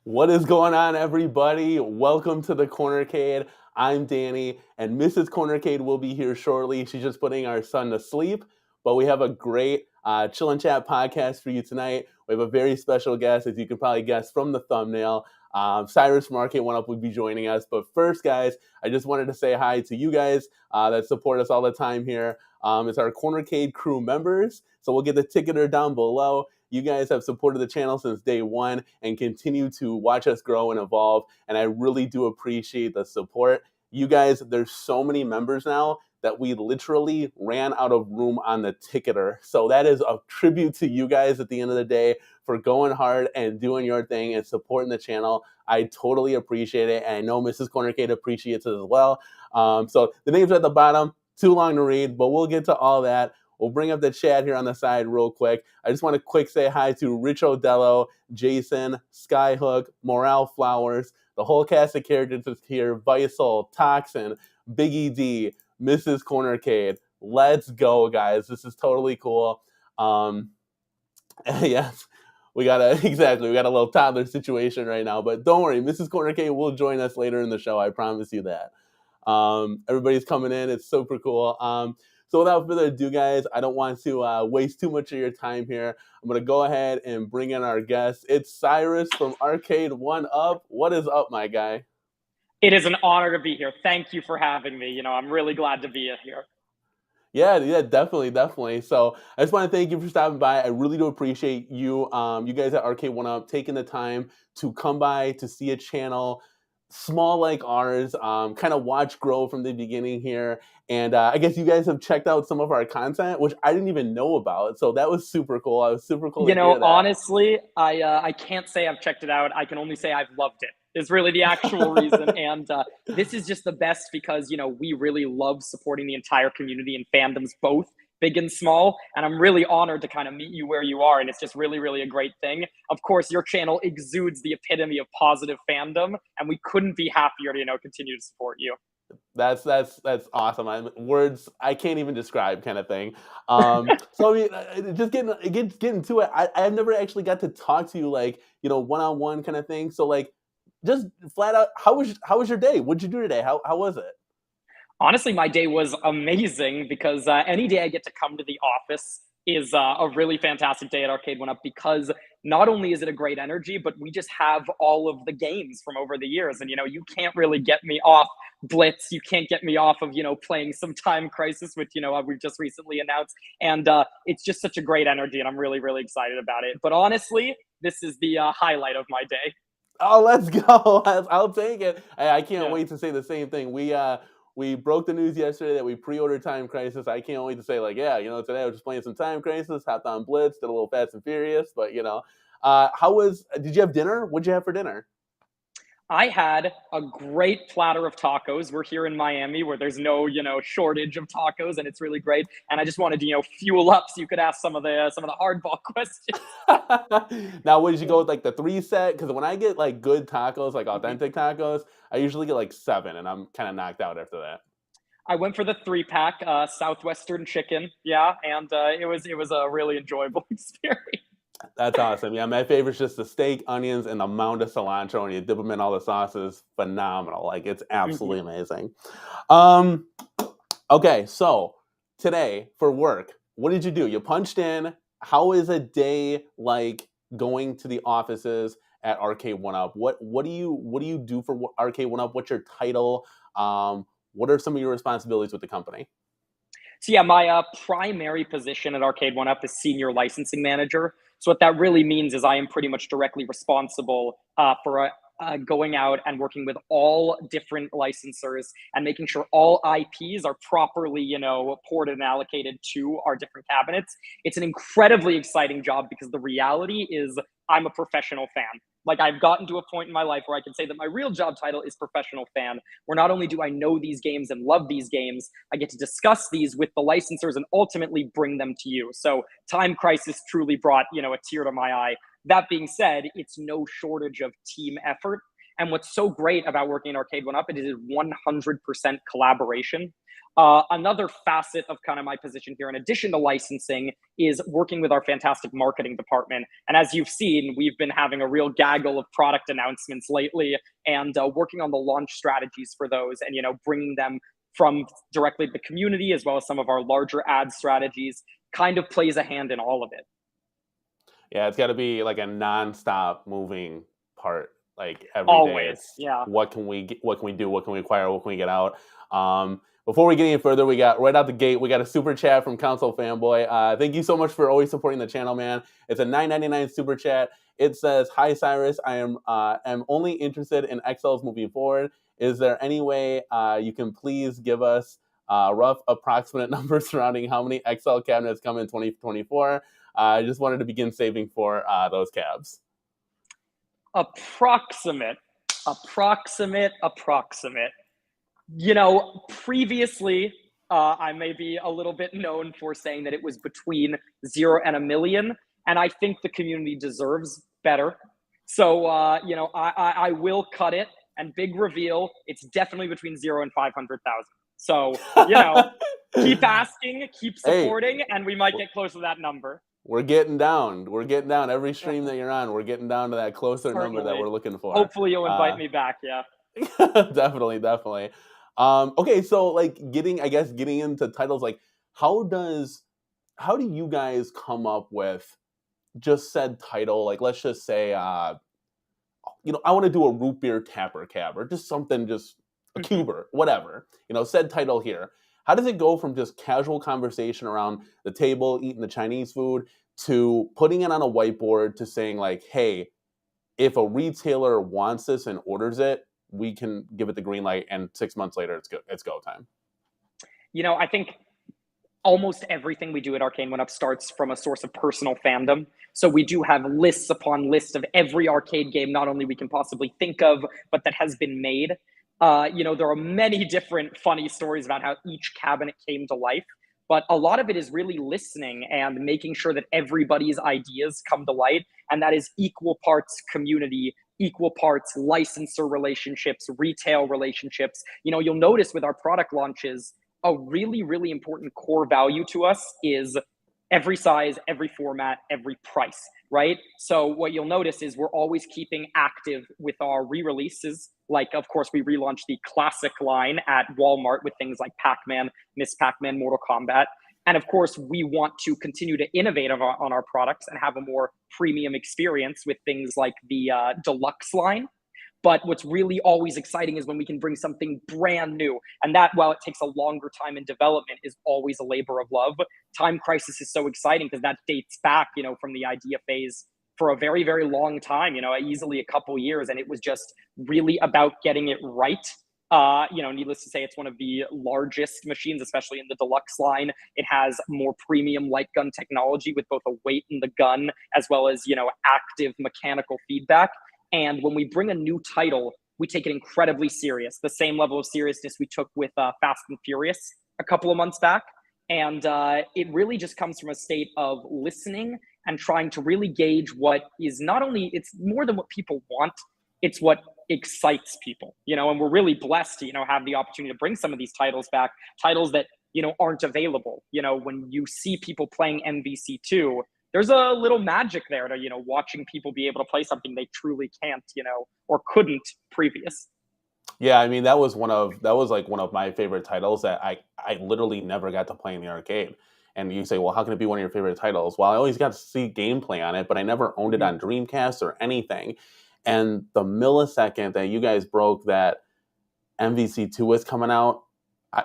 What is going on, everybody? Welcome to the Cornercade. I'm Danny, and Mrs. Cornercade will be here shortly. She's just putting our son to sleep, but we have a great chill and chat podcast for you tonight. We have a very special guest, as you can probably guess from the thumbnail. Cyrus from Arcade1Up would be joining us. But first, guys, I just wanted to say hi to you guys that support us all the time here. It's our Cornercade crew members. So we'll get the ticketer down below. You guys have supported the channel since day one and continue to watch us grow and evolve. And I really do appreciate the support. You guys, there's so many members now that we literally ran out of room on the ticketer. So that is a tribute to you guys at the end of the day for going hard and doing your thing and supporting the channel. I totally appreciate it. And I know Mrs. Cornercade appreciates it as well. So the names are at the bottom. Too long to read, but we'll get to all that. We'll bring up the chat here on the side real quick. I just want to quick say hi to Rich Odello, Jason, Skyhook, Morale Flowers, the whole cast of characters is here, Visol, Toxin, Biggie D, Mrs. Cornercade. Let's go, guys. This is totally cool. Yes, we got a little toddler situation right now, but don't worry, Mrs. Cornercade will join us later in the show. I promise you that. Everybody's coming in. It's super cool. So without further ado, guys, I don't want to waste too much of your time here. I'm going to go ahead and bring in our guest. It's Cyrus from Arcade1Up. What is up, my guy? It is an honor to be here. Thank you for having me. I'm really glad to be here. Yeah, definitely. So I just want to thank you for stopping by. I really do appreciate you, you guys at Arcade1Up taking the time to come by to see a channel small like ours, kind of watch grow from the beginning here. And I guess you guys have checked out some of our content, which I didn't even know about. So that was super cool. I was super cool to hear that. Honestly, I can't say I've checked it out. I can only say I've loved it. Is really the actual reason. And this is just the best because we really love supporting the entire community and fandoms, both big and small. And I'm really honored to kind of meet you where you are. And it's just really, really a great thing. Of course, your channel exudes the epitome of positive fandom, and we couldn't be happier to continue to support you. That's awesome. Words I can't even describe, kind of thing. So I mean, just getting to it. I've never actually got to talk to you like one on one kind of thing. So like, just flat out, how was your day? What'd you do today? How was it? Honestly, my day was amazing because any day I get to come to the office is a really fantastic day at Arcade1Up because not only is it a great energy, but we just have all of the games from over the years. And, you can't really get me off Blitz. You can't get me off of, playing some Time Crisis, which, we've just recently announced. And it's just such a great energy, and I'm really, really excited about it. But honestly, this is the highlight of my day. Oh, let's go. I'll take it. I can't Yeah. wait to say the same thing. We broke the news yesterday that we pre-ordered Time Crisis. I can't wait to say like, yeah, today I was just playing some Time Crisis, hopped on Blitz, did a little Fast and Furious, but did you have dinner? What'd you have for dinner? I had a great platter of tacos. We're here in Miami where there's no, shortage of tacos, and it's really great. And I just wanted to, fuel up so you could ask some of the hardball questions. Now, what did you go with, like the 3 set? Because when I get like good tacos, like Mhm. authentic tacos, I usually get like 7, and I'm kind of knocked out after that. I went for the 3-pack, Southwestern chicken. Yeah, and it was a really enjoyable experience. That's awesome. Yeah, my favorite's just the steak, onions, and the mound of cilantro, and you dip them in all the sauces. Phenomenal. Like it's Mhm. absolutely amazing. Um, okay, so today for work, what did you do? You punched in. How is a day like going to the offices at Arcade1Up? What do you do for Arcade1Up? What's your title? What are some of your responsibilities with the company? So yeah, my primary position at Arcade1Up is senior licensing manager. So what that really means is I am pretty much directly responsible for going out and working with all different licensors and making sure all IPs are properly, ported and allocated to our different cabinets. It's an incredibly exciting job because the reality is I'm a professional fan. Like I've gotten to a point in my life where I can say that my real job title is professional fan, where not only do I know these games and love these games, I get to discuss these with the licensors and ultimately bring them to you. So Time Crisis truly brought, a tear to my eye. That being said, it's no shortage of team effort. And what's so great about working in Arcade1Up, it is 100% collaboration. Another facet of kind of my position here, in addition to licensing, is working with our fantastic marketing department. And as you've seen, we've been having a real gaggle of product announcements lately, and working on the launch strategies for those, and bringing them from directly to the community, as well as some of our larger ad strategies, kind of plays a hand in all of it. Yeah, it's got to be like a nonstop moving part. Like every day, Always, it's yeah. what can we get, what can we do, what can we acquire, what can we get out. Before we get any further, we got right out the gate, we got a super chat from Console Fanboy. Thank you so much for always supporting the channel, man. It's a $9.99 super chat. It says, "Hi Cyrus, I am only interested in XLs moving forward. Is there any way you can please give us rough approximate numbers surrounding how many XL cabinets come in 2024? I just wanted to begin saving for those cabs." Approximate, approximate. Previously, I may be a little bit known for saying that it was between 0 and a million, and I think the community deserves better. So, I will cut it, and big reveal, it's definitely between 0 and 500,000. So, keep asking, keep Hey, supporting, and we might get close to that number. we're getting down. We're getting down. Every stream that you're on, we're getting down to that closer number that Certainly. we're looking for. Hopefully, you'll invite me back. Yeah. Definitely, definitely. Okay, so like getting into titles, like how does how do you guys come up with just said title? Like let's just say I want to do a root beer tapper cab or just something, just a cuber, whatever. Said title here. How does it go from just casual conversation around the table, eating the Chinese food, to putting it on a whiteboard to saying like, hey, if a retailer wants this and orders it, we can give it the green light, and 6 months later, it's go time. I think almost everything we do at Arcade1Up starts from a source of personal fandom. So we do have lists upon lists of every arcade game, not only we can possibly think of, but that has been made. There are many different funny stories about how each cabinet came to life, but a lot of it is really listening and making sure that everybody's ideas come to light. And that is equal parts community, equal parts licensor relationships, retail relationships. You'll notice with our product launches, a really, really important core value to us is every size, every format, every price, right? So what you'll notice is we're always keeping active with our re-releases. Like, of course, we relaunched the classic line at Walmart with things like Pac-Man, Miss Pac-Man, Mortal Kombat. And of course, we want to continue to innovate on our products and have a more premium experience with things like the deluxe line. But what's really always exciting is when we can bring something brand new. And that, while it takes a longer time in development, is always a labor of love. Time Crisis is so exciting because that dates back, from the idea phase for a very, very long time, easily a couple years. And it was just really about getting it right. Needless to say, it's one of the largest machines, especially in the deluxe line. It has more premium light gun technology with both a weight in the gun as well as, active mechanical feedback. And when we bring a new title, we take it incredibly serious, the same level of seriousness we took with Fast and Furious a couple of months back. And it really just comes from a state of listening and trying to really gauge what is not only, it's more than what people want, it's what excites people, and we're really blessed to, have the opportunity to bring some of these titles back, titles that, aren't available. When you see people playing MVC2, there's a little magic there to, watching people be able to play something they truly can't, or couldn't previous. Yeah, I mean that was like one of my favorite titles that I literally never got to play in the arcade. And you say, well, how can it be one of your favorite titles? Well, I always got to see gameplay on it, but I never owned it on Dreamcast or anything. And the millisecond that you guys broke that MVC2 was coming out,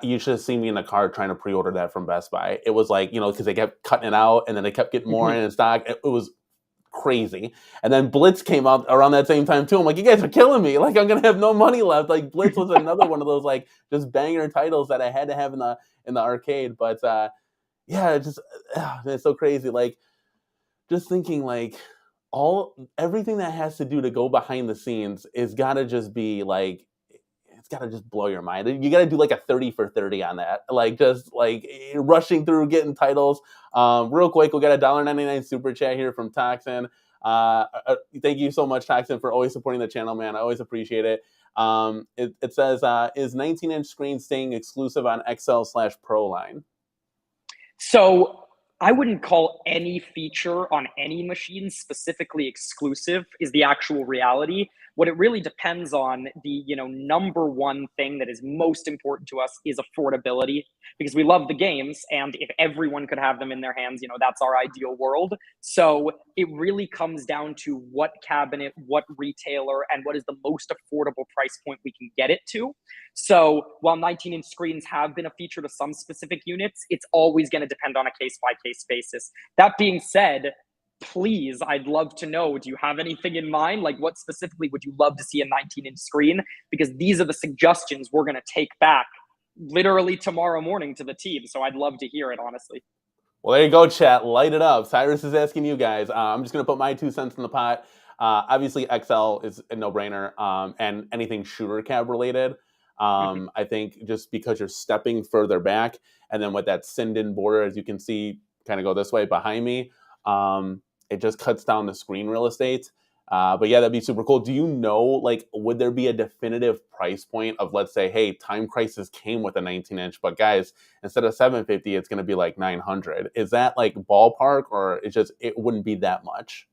you should have seen me in the car trying to pre-order that from Best Buy. It was like, because they kept cutting it out and then they kept getting more in stock. It was crazy. And then Blitz came out around that same time too. I'm like, you guys are killing me. Like, I'm going to have no money left. Like, Blitz was another one of those, like, just banger titles that I had to have in the arcade. But, yeah, it's so crazy. Like, just thinking, like, everything that has to do to go behind the scenes is got to just be, like, it's got to just blow your mind. You got to do like a 30 for 30 on that. Like just like rushing through, getting titles. Real quick, we got a $1.99 super chat here from Toxin. Thank you so much, Toxin, for always supporting the channel, man. I always appreciate it. It says, is 19-inch screen staying exclusive on XL/Pro line? So I wouldn't call any feature on any machine specifically exclusive is the actual reality. What it really depends on, the number one thing that is most important to us is affordability, because we love the games, and if everyone could have them in their hands, that's our ideal world. So it really comes down to what cabinet, what retailer, and what is the most affordable price point we can get it to. So while 19-inch screens have been a feature to some specific units, it's always going to depend on a case by case basis. That being said, please, I'd love to know, do you have anything in mind? Like, what specifically would you love to see a 19-inch screen? Because these are the suggestions we're going to take back literally tomorrow morning to the team. So I'd love to hear it, honestly. Well, there you go, chat. Light it up. Cyrus is asking you guys. I'm just going to put my 2 cents in the pot. Obviously, XL is a no-brainer, and anything shooter cab related. Mhm. I think just because you're stepping further back, and then with that Sinden border, as you can see, kind of go this way behind me, it just cuts down the screen real estate. But yeah, that'd be super cool. Do you know, like, would there be a definitive price point of, let's say, hey, Time Crisis came with a 19-inch, but guys, instead of 750, it's going to be like 900. Is that like ballpark, or it wouldn't be that much?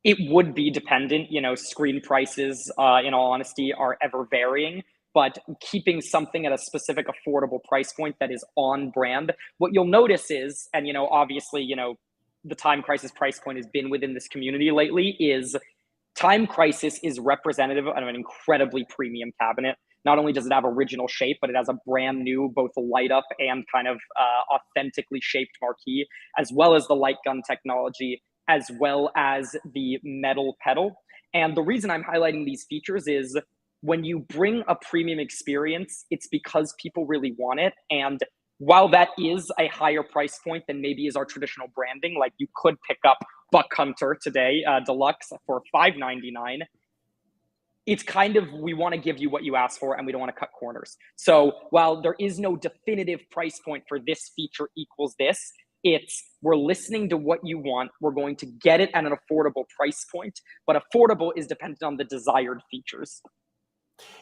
It would be dependent. Screen prices, in all honesty, are ever varying. But keeping something at a specific affordable price point that is on brand, what you'll notice is, and obviously, the Time Crisis price point has been within this community lately, is Time Crisis is representative of an incredibly premium cabinet. Not only does it have original shape, but it has a brand new, both light up and kind of authentically shaped marquee, as well as the light gun technology, as well as the metal pedal. And the reason I'm highlighting these features is, when you bring a premium experience, it's because people really want it. And while that is a higher price point than maybe is our traditional branding, like you could pick up Buck Hunter today, deluxe for $599. It's kind of, we want to give you what you asked for, and we don't want to cut corners. So while there is no definitive price point for this feature equals this, it's, we're listening to what you want. We're going to get it at an affordable price point, but affordable is dependent on the desired features.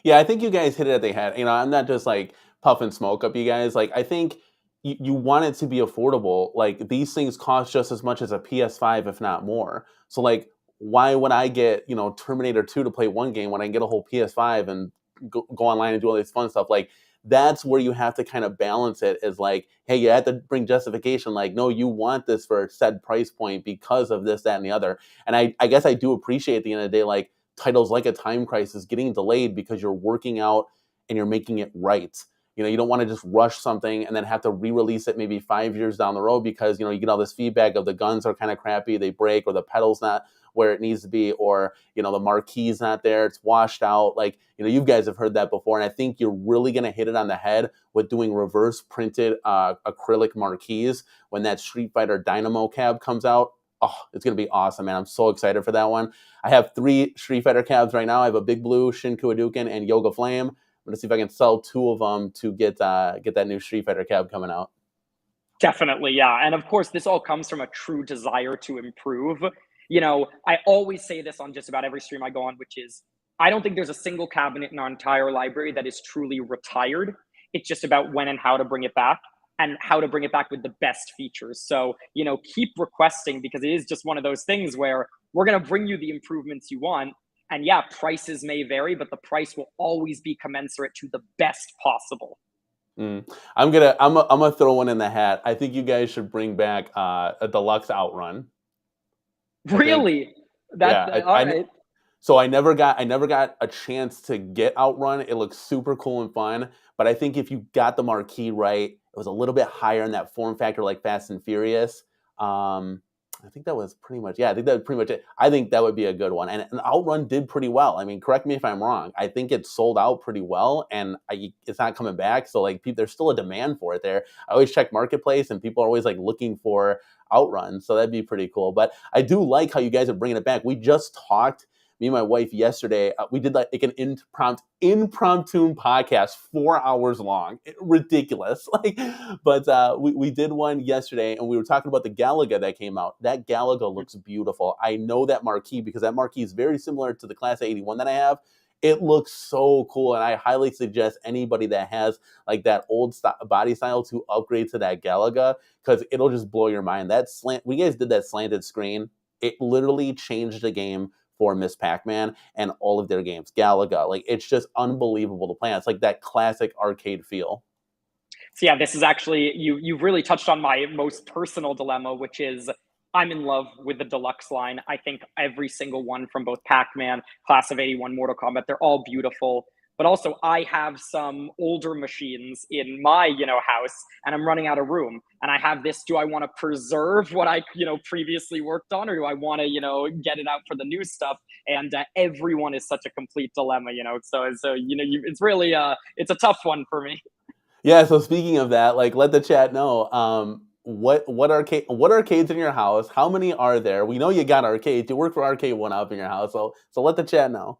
Yeah, I think you guys hit it at the head. I'm not just like puffing smoke up you guys. Like, I think you want it to be affordable. Like, these things cost just as much as a PS5, if not more. So, like, why would I get, Terminator 2 to play one game when I can get a whole PS5 and go online and do all this fun stuff? Like, that's where you have to kind of balance it, is like, hey, you have to bring justification. Like, no, you want this for a said price point because of this, that, and the other. And I guess I do appreciate at the end of the day, like, titles like a Time Crisis getting delayed because you're working out and you're making it right. You don't want to just rush something and then have to re-release it maybe 5 years down the road because, you get all this feedback of the guns are kind of crappy, they break, or the pedal's not where it needs to be, or, the marquee's not there, it's washed out. Like, you guys have heard that before. And I think you're really going to hit it on the head with doing reverse printed acrylic marquees when that Street Fighter Dynamo cab comes out. Oh, it's going to be awesome, man. I'm so excited for that one. I have 3 Street Fighter cabs right now. I have a Big Blue, Shinku Hadouken, and Yoga Flame. I'm going to see if I can sell 2 of them to get that new Street Fighter cab coming out. Definitely, yeah. And of course, this all comes from a true desire to improve. I always say this on just about every stream I go on, which is, I don't think there's a single cabinet in our entire library that is truly retired. It's just about when and how to bring it back, and how to bring it back with the best features. So, keep requesting, because it is just one of those things where we're going to bring you the improvements you want. And yeah, prices may vary, but the price will always be commensurate to the best possible. I'm gonna throw one in the hat. I think you guys should bring back a deluxe outrun. I think, Really? yeah. All right. So I never got a chance to get Outrun. It looks super cool and fun, but I think if you got the marquee right, it was a little bit higher in that form factor, like Fast and Furious. I think that was pretty much, yeah. I think that was pretty much it. I think that would be a good one, and Outrun did pretty well. I mean, correct me if I'm wrong. I think it sold out pretty well, and it's not coming back. So like, there's still a demand for it there. I always check Marketplace, and people are always like looking for Outrun, so that'd be pretty cool. But I do like how you guys are bringing it back. We just talked, me and my wife, yesterday. We did like an impromptu podcast, 4 hours long. Ridiculous. Like, but we did one yesterday, and we were talking about the Galaga that came out. That Galaga looks beautiful. I know that marquee because that marquee is very similar to the Class 81 that I have. it looks so cool, and I highly suggest anybody that has like that old body style to upgrade to that Galaga, because it'll just blow your mind. That slant, when you guys did that slanted screen, it literally changed the game for Miss Pac-Man and all of their games. Galaga, like it's just unbelievable to play. It's like that classic arcade feel. So yeah, this is actually you've really touched on my most personal dilemma, which is I'm in love with the deluxe line. I think every single one from both Pac-Man, Class of 81, Mortal Kombat, they're all beautiful. But also I have some older machines in my, house, and I'm running out of room. And I have this, do I want to preserve what I, previously worked on, or do I want to, get it out for the new stuff? And everyone is such a complete dilemma, it's really it's a tough one for me. Yeah, so speaking of that, like let the chat know what arcades in your house? How many are there? We know you got arcades. You work for Arcade1Up in your house, so let the chat know.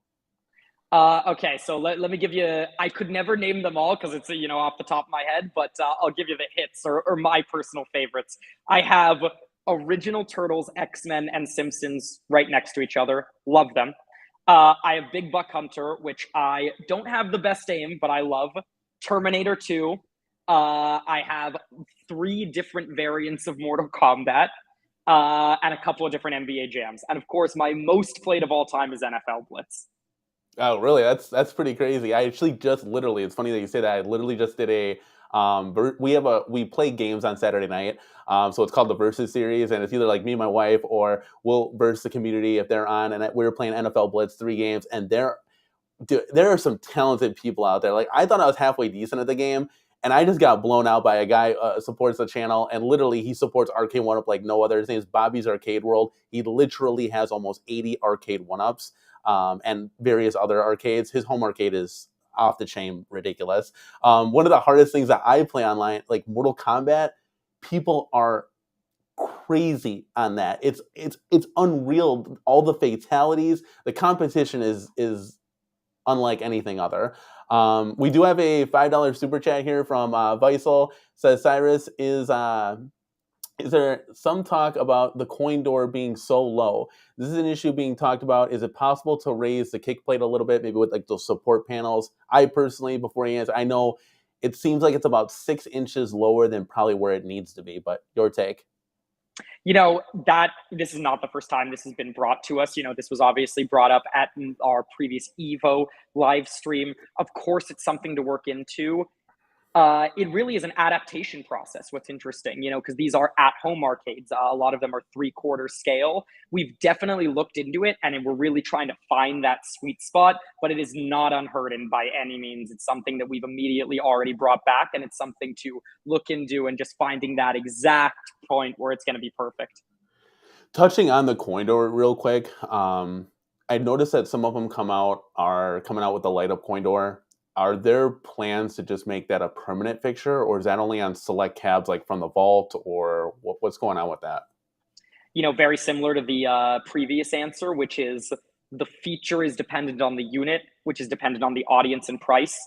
Okay, so let me give you. I could never name them all because it's off the top of my head, but I'll give you the hits or my personal favorites. I have original Turtles, X-Men, and Simpsons right next to each other. Love them. I have Big Buck Hunter, which I don't have the best aim, but I love. Terminator 2. I have 3 different variants of Mortal Kombat, and a couple of different NBA jams. And of course, my most played of all time is NFL Blitz. Oh, really? That's pretty crazy. I actually just literally. It's funny that you say that. I literally just did a. We play games on Saturday night. So it's called the Versus series, and it's either like me and my wife, or we'll verse the community if they're on. And we were playing NFL Blitz 3 games, and there are some talented people out there. Like I thought I was halfway decent at the game, and I just got blown out by a guy supports the channel, and literally he supports Arcade1Up like no other. His name is Bobby's Arcade World. He literally has almost 80 Arcade1Ups. And various other arcades. His home arcade is off the chain ridiculous. One of the hardest things that I play online, like Mortal Kombat, people are crazy on that. It's unreal. All the fatalities, the competition is unlike anything other. We do have a $5 super chat here from Visel. Says Cyrus is there some talk about the coin door being so low? This is an issue being talked about. Is it possible to raise the kick plate a little bit, maybe with like those support panels? I personally, before he answers, I know it seems like it's about 6 inches lower than probably where it needs to be, but your take? That this is not the first time this has been brought to us. This was obviously brought up at our previous Evo live stream. Of course, it's something to work into. It really is an adaptation process. What's interesting, because these are at-home arcades. A lot of them are 3/4 scale. We've definitely looked into it, and we're really trying to find that sweet spot, but it is not unheard of by any means. It's something that we've immediately already brought back, and it's something to look into and just finding that exact point where it's going to be perfect. Touching on the coin door real quick, I noticed that some of them are coming out with the light up coin door. Are there plans to just make that a permanent fixture, or is that only on select cabs like from the vault, or what's going on with that? Very similar to the previous answer, which is the feature is dependent on the unit, which is dependent on the audience and price.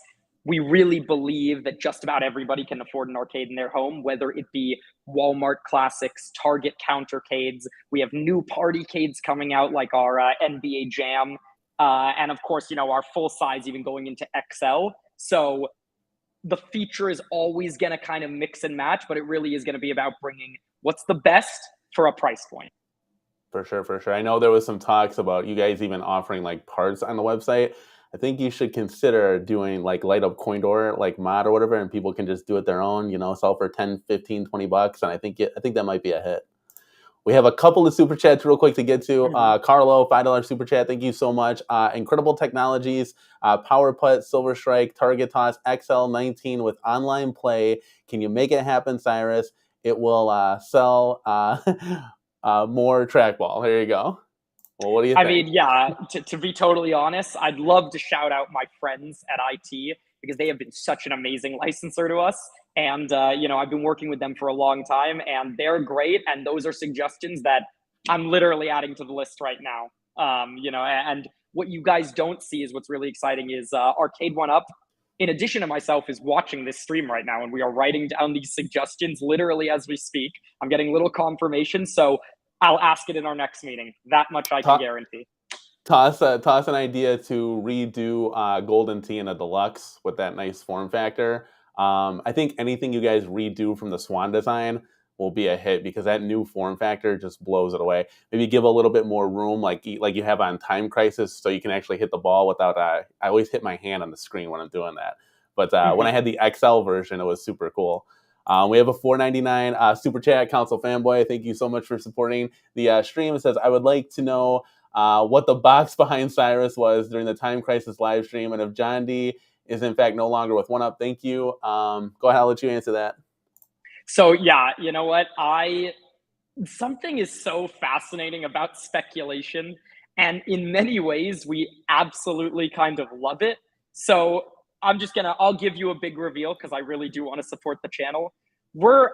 We really believe that just about everybody can afford an arcade in their home, whether it be Walmart classics, Target countercades. We have new partycades coming out like our NBA Jam. And of course, our full size even going into XL. So the feature is always going to kind of mix and match, but it really is going to be about bringing what's the best for a price point. For sure, for sure. I know there was some talks about you guys even offering like parts on the website. I think you should consider doing like light up coin door, like mod or whatever, and people can just do it their own, sell for 10, 15, $20. And I think that might be a hit. We have a couple of super chats real quick to get to. Carlo, $5 super chat. Thank you so much. Incredible Technologies, Power Putt, Silver Strike, Target Toss, XL19 with online play. Can you make it happen, Cyrus? It will sell more trackball. There you go. Well, what do you think? I mean, yeah, to be totally honest, I'd love to shout out my friends at IT because they have been such an amazing licensor to us. And, I've been working with them for a long time and they're great. And those are suggestions that I'm literally adding to the list right now. And what you guys don't see is what's really exciting is Arcade1Up, in addition to myself, is watching this stream right now. And we are writing down these suggestions literally as we speak. I'm getting little confirmation. So I'll ask it in our next meeting. That much I can guarantee. toss an idea to redo Golden Tea in a deluxe with that nice form factor. I think anything you guys redo from the Swan design will be a hit because that new form factor just blows it away. Maybe give a little bit more room, like you have on Time Crisis, so you can actually hit the ball without. I always hit my hand on the screen when I'm doing that. But when I had the XL version, it was super cool. We have a $4.99 super chat, Council Fanboy. Thank you so much for supporting the stream. It says, I would like to know what the box behind Cyrus was during the Time Crisis live stream, and if John D is in fact no longer with 1UP. Thank you. Go ahead, I'll let you answer that. So yeah, you know what? Something is so fascinating about speculation, and in many ways we absolutely kind of love it. So I'll give you a big reveal because I really do want to support the channel.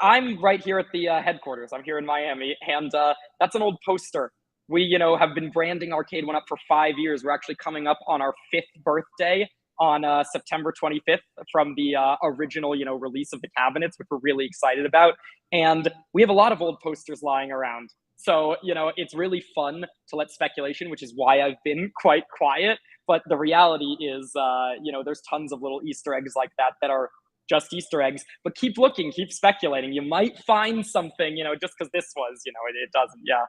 I'm right here at the headquarters. I'm here in Miami, and that's an old poster. We have been branding Arcade1Up for 5 years. We're actually coming up on our 5th birthday on September 25th from the original release of the cabinets, which we're really excited about. And we have a lot of old posters lying around. So, it's really fun to let speculation, which is why I've been quite quiet. But the reality is, there's tons of little Easter eggs like that are just Easter eggs. But keep looking, keep speculating. You might find something, just because this was, it doesn't. Yeah.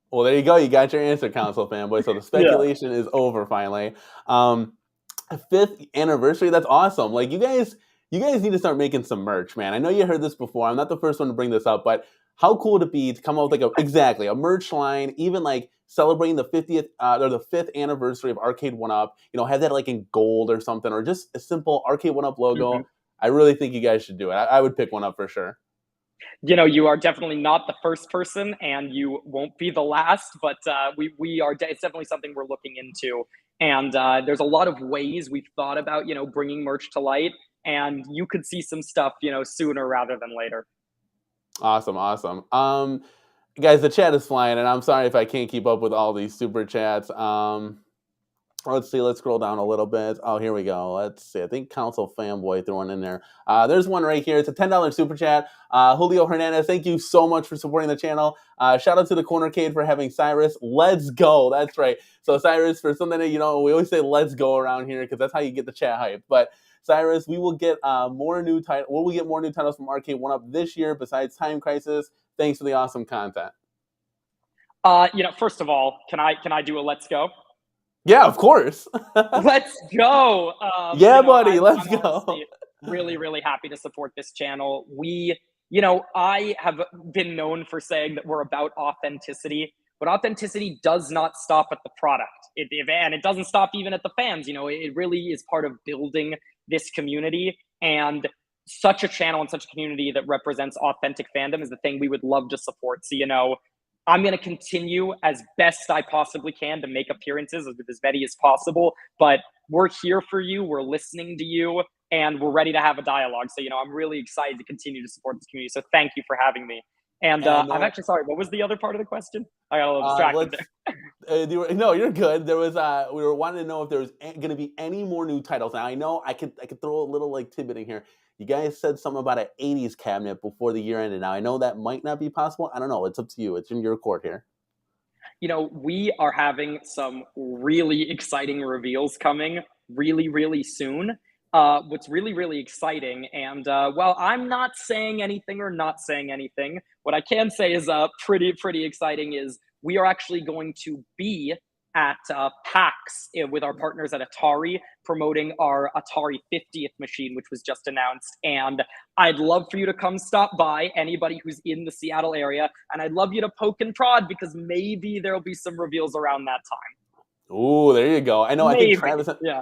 Well, there you go. You got your answer, Council Fanboy. So the speculation is over finally. 5th anniversary. That's awesome. Like you guys need to start making some merch, man. I know you heard this before. I'm not the first one to bring this up, but how cool would it be to come up with a merch line, even like celebrating the 50th or the 5th anniversary of Arcade1Up? Have that like in gold or something, or just a simple Arcade1Up logo. Mm-hmm. I really think you guys should do it. I would pick one up for sure. You are definitely not the first person, and you won't be the last. But we are. It's definitely something we're looking into. And there's a lot of ways we've thought about, bringing merch to light, and you could see some stuff, sooner rather than later. Awesome. Guys, the chat is flying, and I'm sorry if I can't keep up with all these super chats. Let's see. Let's scroll down a little bit. Oh, here we go. Let's see. I think Council Fanboy threw one in there. There's one right here. It's a $10 super chat. Julio Hernandez, thank you so much for supporting the channel. Shout out to the Cornercade for having Cyrus. Let's go. That's right. So Cyrus, for something that, we always say let's go around here because that's how you get the chat hype. But Cyrus, we will get more new titles. Will we get more new titles from Arcade1Up this year besides Time Crisis? Thanks for the awesome content. First of all, can I do a let's go? Yeah, of course. Let's go. Yeah, buddy, let's go. Really, really happy to support this channel. I have been known for saying that we're about authenticity, but authenticity does not stop at the product. And it doesn't stop even at the fans. It really is part of building this community, and such a channel and such a community that represents authentic fandom is the thing we would love to support. So, I'm going to continue as best I possibly can to make appearances with as many as possible, but we're here for you. We're listening to you, and we're ready to have a dialogue. So, I'm really excited to continue to support this community. So thank you for having me. And I'm actually sorry. What was the other part of the question? I got a little distracted there. No, you're good. There was we were wanting to know if there was going to be any more new titles. Now I know I could throw a little like tidbit in here. You guys said something about an 80s cabinet before the year ended. Now I know that might not be possible. I don't know. It's up to you. It's in your court here. We are having some really exciting reveals coming really, really soon. What's really, really exciting, and while I'm not saying anything or not saying anything, what I can say is pretty exciting is we are actually going to be at PAX with our partners at Atari, promoting our Atari 50th machine, which was just announced. And I'd love for you to come stop by, anybody who's in the Seattle area, and I'd love you to poke and prod because maybe there'll be some reveals around that time. Ooh, there you go. I know. Maybe.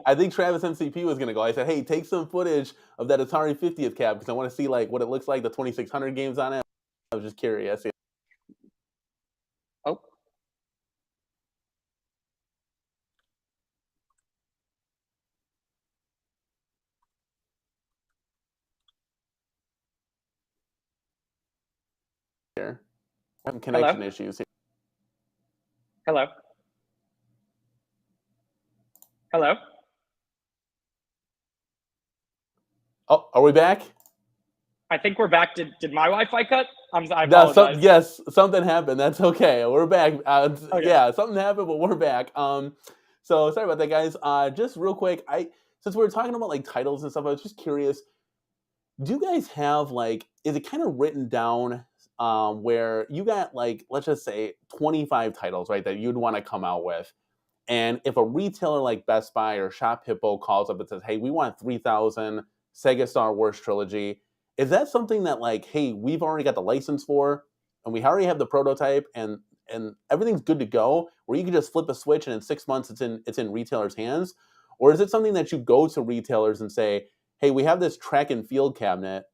I think Travis MCP was gonna go. I said, hey, take some footage of that Atari 50th cab because I want to see like what it looks like, the 2600 games on it. I was just curious. Oh. Here, having connection issues here. Hello. Hello. Oh, are we back? I think we're back. Did my Wi-Fi cut? I apologize. Yes, something happened. That's okay. We're back. Okay. Yeah, something happened, but we're back. So sorry about that, guys. Just real quick, since we were talking about like titles and stuff, I was just curious. Do you guys have like, is it kind of written down where you got like, let's just say 25 titles, right, that you'd want to come out with? And if a retailer like Best Buy or Shop Hippo calls up and says, "Hey, we want 3,000 Sega Star Wars trilogy," is that something that like, hey, we've already got the license for, and we already have the prototype, and everything's good to go, where you can just flip a switch and in 6 months it's in retailers' hands, or is it something that you go to retailers and say, "Hey, we have this track and field cabinet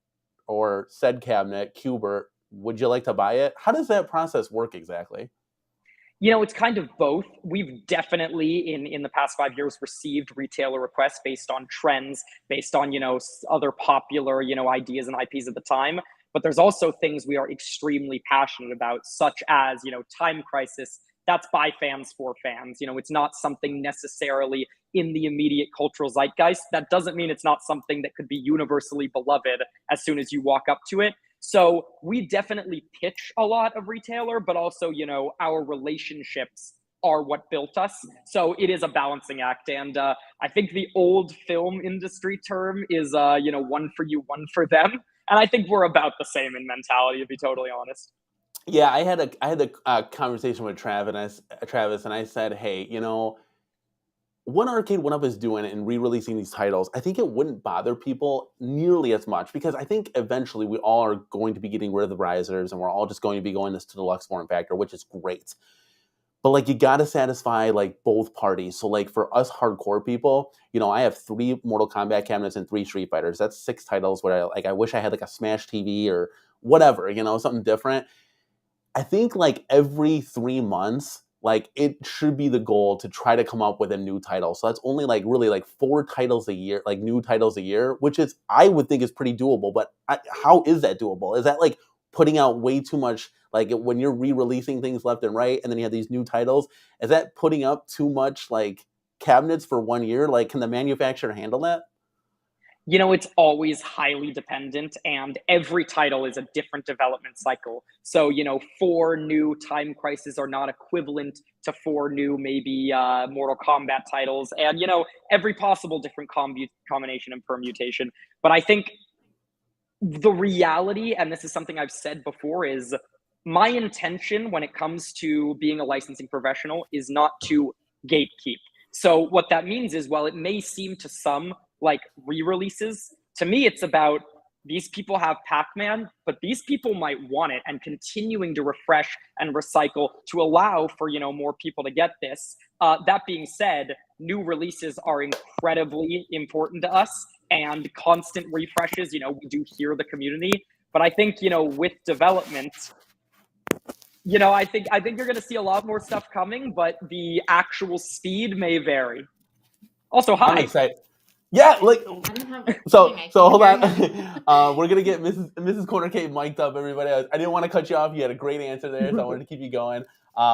or said cabinet, Cubert. Would you like to buy it?" How does that process work exactly? It's kind of both. We've definitely in the past 5 years received retailer requests based on trends, based on other popular ideas and IPs at the time. But there's also things we are extremely passionate about, such as Time Crisis. That's by fans for fans. It's not something necessarily in the immediate cultural zeitgeist. That doesn't mean it's not something that could be universally beloved as soon as you walk up to it. So we definitely pitch a lot of retailer, but also, our relationships are what built us. So it is a balancing act. And I think the old film industry term is, one for you, one for them. And I think we're about the same in mentality, to be totally honest. Yeah, I had a conversation with Travis, and I said, "Hey, what Arcade1Up is doing and re-releasing these titles, I think it wouldn't bother people nearly as much because I think eventually we all are going to be getting rid of the risers, and we're all just going to be going this to the deluxe form factor, which is great. But like you got to satisfy like both parties. So like for us hardcore people, I have 3 Mortal Kombat cabinets and 3 Street Fighters. That's 6 titles. Where I wish I had like a Smash TV or whatever, something different. I think like every 3 months, like it should be the goal to try to come up with a new title. So that's only like really like 4 titles a year, like new titles a year, which is I would think is pretty doable. But how is that doable? Is that like putting out way too much? Like when you're re-releasing things left and right, and then you have these new titles, is that putting up too much like cabinets for 1 year? Like, can the manufacturer handle that? It's always highly dependent, and every title is a different development cycle. So, 4 new Time Crisis are not equivalent to 4 new, maybe Mortal Kombat titles, and, every possible different combination and permutation. But I think the reality, and this is something I've said before, is my intention when it comes to being a licensing professional is not to gatekeep. So what that means is, while it may seem to some like re-releases, to me it's about these people have Pac-Man, but these people might want it, and continuing to refresh and recycle to allow for more people to get this. That being said, new releases are incredibly important to us, and constant refreshes. We do hear the community, but I think with development, I think you're going to see a lot more stuff coming, but the actual speed may vary. Also, I'm hi. excited. Yeah, like I don't have so hold on. on. We're gonna get Mrs. Corner Kate mic'd up, everybody. I didn't want to cut you off. You had a great answer there, so I wanted to keep you going.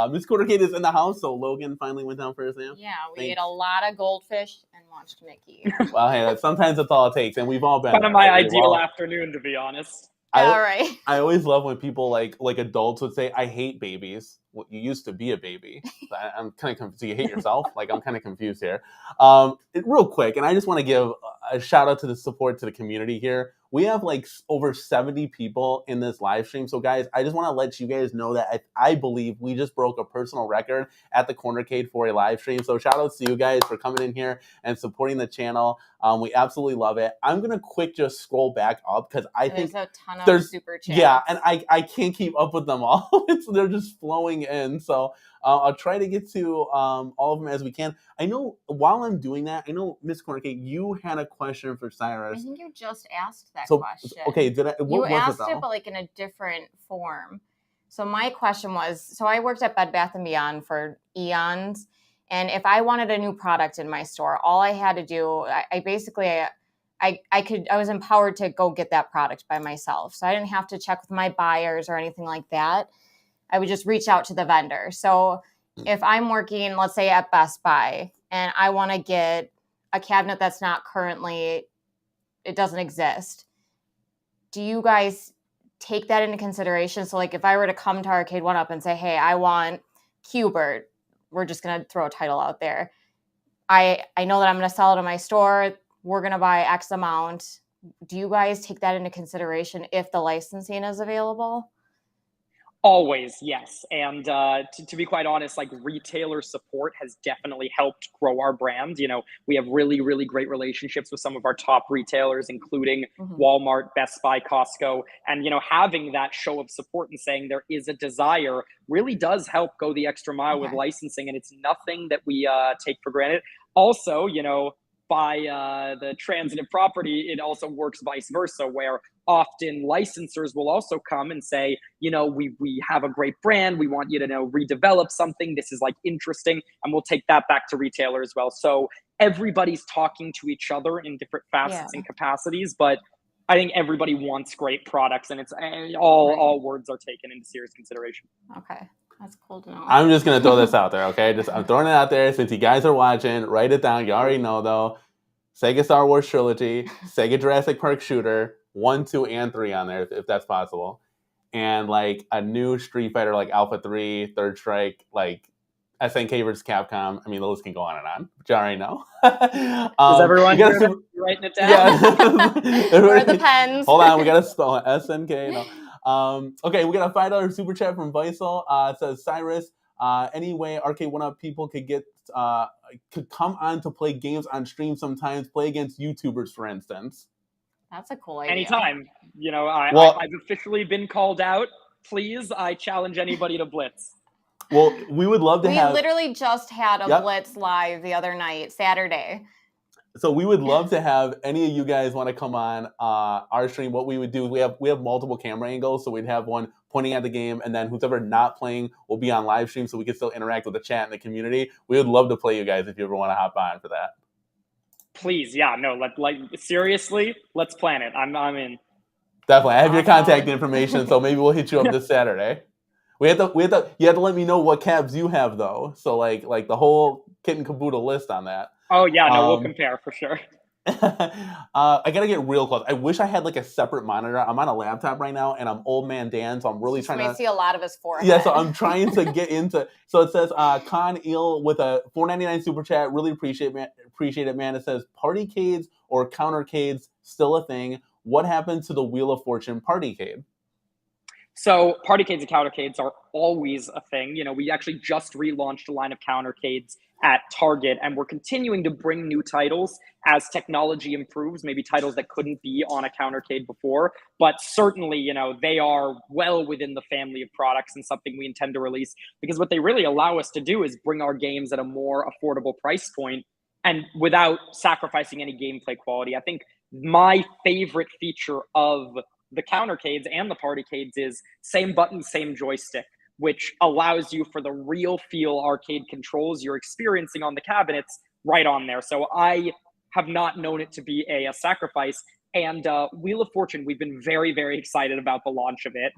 Miss Corner Kate is in the house, so Logan finally went down for his nap. Yeah, we ate a lot of goldfish and watched Mickey. Well, hey, sometimes that's all it takes, and we've all been Kind there. of my Right? ideal afternoon, to be honest. All right. I always love when people like adults would say, "I hate babies." Well, you used to be a baby. I'm kind of confused. So you hate yourself? Like I'm kind of confused here. Real quick, and I just want to give a shout out to the support to the community here. We have like over 70 people in this live stream. So guys, I just want to let you guys know that I believe we just broke a personal record at the Cornercade for a live stream. So shout outs to you guys for coming in here and supporting the channel. We absolutely love it. I'm going to just scroll back up because I think there's a ton of super chats. Yeah, and I can't keep up with them all. They're just flowing in. So I'll try to get to all of them as we can. I know while I'm doing that, I know Miss Cornercake, you had a question for Cyrus. I think you just asked that question. Okay, did I? What you was asked it, it, but like in a different form. So my question was, so I worked at Bed Bath & Beyond for eons, and if I wanted a new product in my store, all I had to do, I was empowered to go get that product by myself. So I didn't have to check with my buyers or anything like that. I would just reach out to the vendor. So if I'm working, let's say at Best Buy, and I want to get a cabinet that's not currently, it doesn't exist, do you guys take that into consideration? So like if I were to come to Arcade1Up and say, hey, I want Cubert, we're just going to throw a title out there. I know that I'm going to sell it in my store. We're going to buy X amount. Do you guys take that into consideration if the licensing is available? Always, yes. And to be quite honest, like retailer support has definitely helped grow our brand. We have really, really great relationships with some of our top retailers, including Walmart, Best Buy, Costco. And, having that show of support and saying there is a desire really does help go the extra mile with licensing. And it's nothing that we take for granted. Also, by the transitive property, it also works vice versa, where often licensors will also come and say, we have a great brand. We want you to redevelop something. This is like interesting. And we'll take that back to retailer as well. So everybody's talking to each other in different facets and capacities. But I think everybody wants great products, and it's all words are taken into serious consideration. Okay. That's cool to know. I'm just going to throw this out there, okay? I'm throwing it out there since you guys are watching. Write it down. You already know, though. Sega Star Wars Trilogy, Sega Jurassic Park Shooter, 1, 2, and 3 on there, if that's possible. And, like, a new Street Fighter, like Alpha 3, Third Strike, like SNK versus Capcom. I mean, the list can go on and on, but you already know. Is everyone writing it down? Yeah. Where are the pens? Hold on, we got to spell it. SNK. No. Okay, we got a $5 super chat from Visal. It says, Cyrus, any way Arcade1Up people could come on to play games on stream sometimes, play against YouTubers, for instance? That's a cool idea. Anytime. I've officially been called out. Please, I challenge anybody to Blitz. Well, we would love to have... We literally just had a Blitz live the other night, Saturday. So we would love to have any of you guys want to come on our stream. What we would do, we have multiple camera angles, so we'd have one pointing at the game, and then who's ever not playing will be on live stream, so we can still interact with the chat and the community. We would love to play you guys if you ever want to hop on for that. Please, yeah, no, seriously, let's plan it. I'm in. Definitely, I have your contact information, so maybe we'll hit you up this Saturday. You have to let me know what cabs you have though, so like the whole kit and caboodle list on that. Oh yeah, no, we'll compare for sure. I gotta get real close. I wish I had like a separate monitor. I'm on a laptop right now, and I'm old man Dan, so I'm really trying to see a lot of his forehead. Yeah, so I'm trying to get into. So it says Con Eel with a $4.99 super chat. Really appreciate it, man. It says partycades or countercades still a thing. What happened to the Wheel of Fortune partycade? So partycades and countercades are always a thing. We actually just relaunched a line of countercades at Target, and we're continuing to bring new titles as technology improves, maybe titles that couldn't be on a countercade before. But certainly, they are well within the family of products and something we intend to release, because what they really allow us to do is bring our games at a more affordable price point and without sacrificing any gameplay quality. I think my favorite feature of the countercades and the partycades is same button, same joystick, which allows you for the real feel arcade controls you're experiencing on the cabinets right on there. So I have not known it to be a sacrifice. And Wheel of Fortune, we've been very, very excited about the launch of it.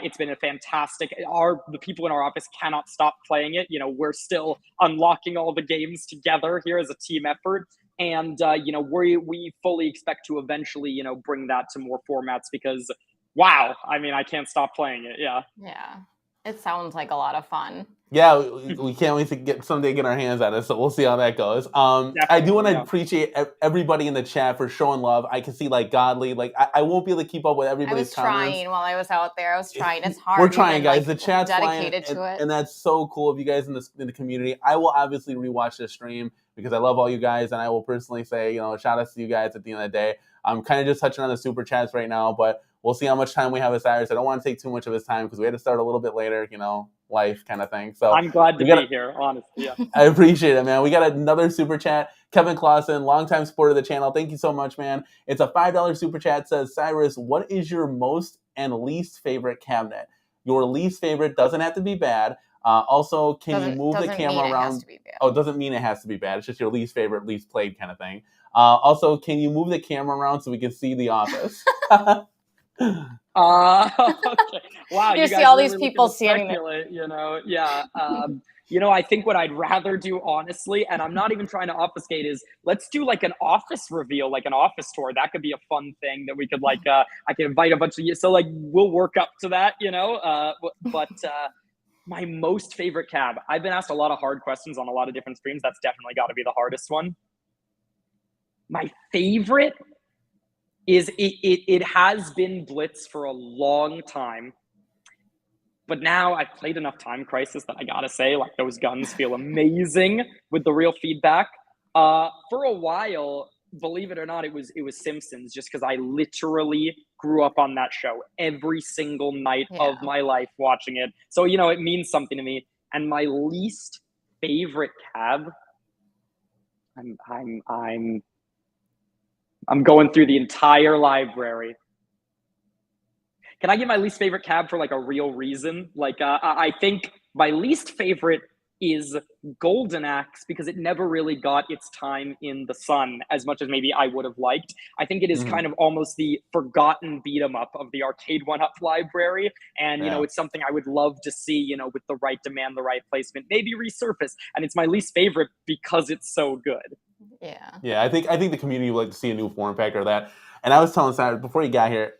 It's been a fantastic. The people in our office cannot stop playing it. We're still unlocking all the games together here as a team effort. And, we fully expect to eventually, bring that to more formats because, wow, I mean, I can't stop playing it. Yeah. Yeah. It sounds like a lot of fun. Yeah, we can't wait to get our hands on it, so we'll see how that goes. I do want to appreciate everybody in the chat for showing love. I can see Godly, I won't be able to keep up with everybody's comments. I was trying while I was out there. I was trying. It's hard. We're trying, guys. The chat's dedicated flying, to it, and that's so cool of you guys in the community. I will obviously rewatch this stream because I love all you guys, and I will personally say, shout outs to you guys at the end of the day. I'm kind of just touching on the super chats right now, but we'll see how much time we have with Cyrus. I don't want to take too much of his time because we had to start a little bit later, life kind of thing. So I'm glad to be here, honestly. Yeah. I appreciate it, man. We got another super chat. Kevin Clausen, longtime supporter of the channel. Thank you so much, man. It's a $5 super chat. Says, Cyrus, what is your most and least favorite cabinet? Your least favorite doesn't have to be bad. Also, can you move the camera around? Oh, it doesn't mean it has to be bad. It's just your least favorite, least played kind of thing. Also, can you move the camera around so we can see the office? Okay. Wow, you guys see all really these people standing there. Yeah. I think what I'd rather do, honestly, and I'm not even trying to obfuscate, is let's do an office reveal, an office tour. That could be a fun thing that we could I could invite a bunch of you. So we'll work up to that, But My most favorite cab. I've been asked a lot of hard questions on a lot of different streams. That's definitely got to be the hardest one. My favorite is it has been Blitz for a long time. But now I've played enough Time Crisis that I gotta say, like, those guns feel amazing with the real feedback. For a while, believe it or not, it was Simpsons, just because I literally grew up on that show every single night of my life watching it. So, you know, it means something to me. And my least favorite cab, I'm going through the entire library. Can I give my least favorite cab for like a real reason? Like, I think my least favorite is Golden Axe because it never really got its time in the sun as much as maybe I would have liked. I think it is kind of almost the forgotten beat 'em up of the Arcade1Up library. And, you know, it's something I would love to see, you know, with the right demand, the right placement, maybe resurface. And it's my least favorite because it's so good. Yeah, I think the community would like to see a new form factor of that. And I was telling Cyrus, before you got here,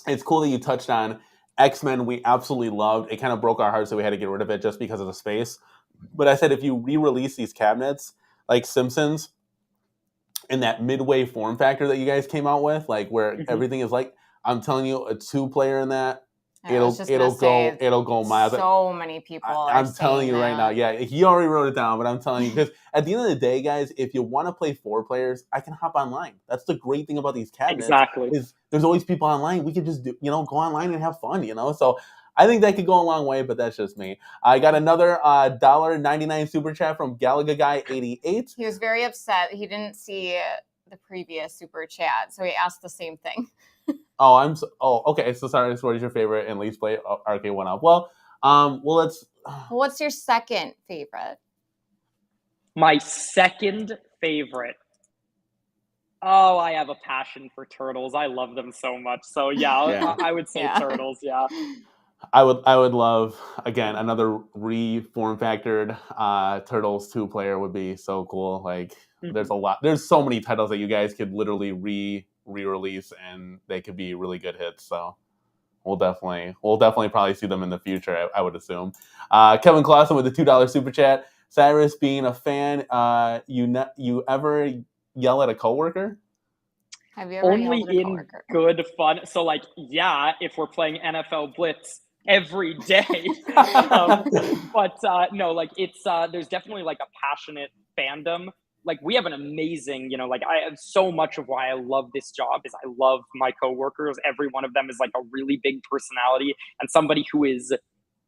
it's cool that you touched on X-Men. We absolutely loved. It kind of broke our hearts that we had to get rid of it just because of the space. But I said if you re-release these cabinets, like Simpsons, in that midway form factor that you guys came out with, like where everything is like, I'm telling you, a 2-player in that, it'll go miles. So many people I'm telling you right now, he already wrote it down, but I'm telling you, because at the end of the day, guys, if you want to play 4 players, I can hop online. That's the great thing about these cabinets. Exactly. Is there's always people online. We can just go online and have fun, So I think that could go a long way, but that's just me. I got another $1.99 super chat from Galaga Guy 88. He was very upset. He didn't see the previous super chat, so he asked the same thing. Okay. So Cyrus, what is your favorite and least play Arcade1Up? Well, let's. What's your second favorite? My second favorite. Oh, I have a passion for turtles. I love them so much. So I would say turtles. Yeah. I would love, again, another reform factored Turtles 2-player would be so cool. Like there's so many titles that you guys could literally re-release and they could be really good hits. So we'll definitely probably see them in the future, I would assume. Kevin Clausen with the $2 super chat. Cyrus, being a fan, you ever yell at a coworker? Have you ever only in good fun? So like, if we're playing NFL Blitz every day. But no, like it's there's definitely like a passionate fandom. Like we have an amazing, like I have so much of why I love this job is I love my coworkers. Every one of them is like a really big personality and somebody who is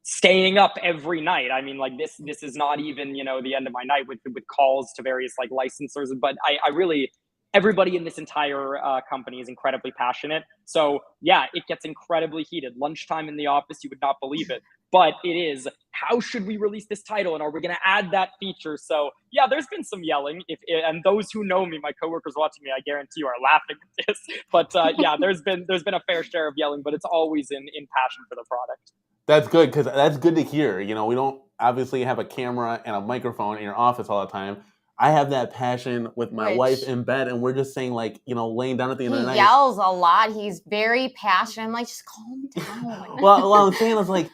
staying up every night. I mean, like this is not even, the end of my night with calls to various like licensors, but I really, everybody in this entire company is incredibly passionate. So yeah, it gets incredibly heated. Lunchtime in the office, you would not believe it. But it is, how should we release this title? And are we going to add that feature? So yeah, there's been some yelling. And those who know me, my coworkers watching me, I guarantee you are laughing at this. But yeah, there's been a fair share of yelling, but it's always in passion for the product. That's good, because that's good to hear. We don't obviously have a camera and a microphone in your office all the time. I have that passion with my wife in bed, and we're just saying, like, laying down at the end of the night. He yells a lot. He's very passionate. I'm like, just calm down. well, I'm saying is like,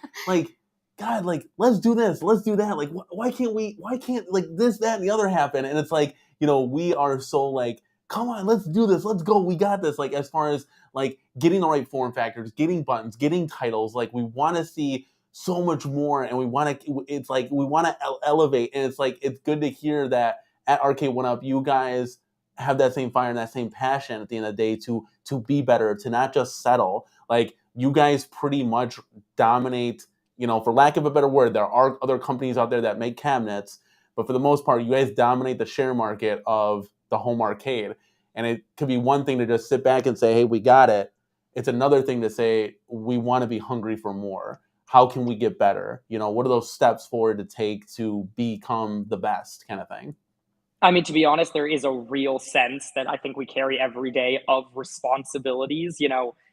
God, like, let's do this, let's do that. Like, why can't like this, that, and the other happen? And it's like, we are so like, come on, let's do this, let's go, we got this. Like, as far as like getting the right form factors, getting buttons, getting titles, like we want to see so much more, and we want to elevate. And it's like, it's good to hear that at Arcade1Up, you guys have that same fire and that same passion at the end of the day to be better, to not just settle. Like, you guys pretty much dominate, for lack of a better word. There are other companies out there that make cabinets, but for the most part, you guys dominate the share market of the home arcade. And it could be one thing to just sit back and say, hey, we got it. It's another thing to say, we want to be hungry for more. How can we get better? What are those steps forward to take to become the best, kind of thing? I mean, to be honest, there is a real sense that I think we carry every day of responsibilities.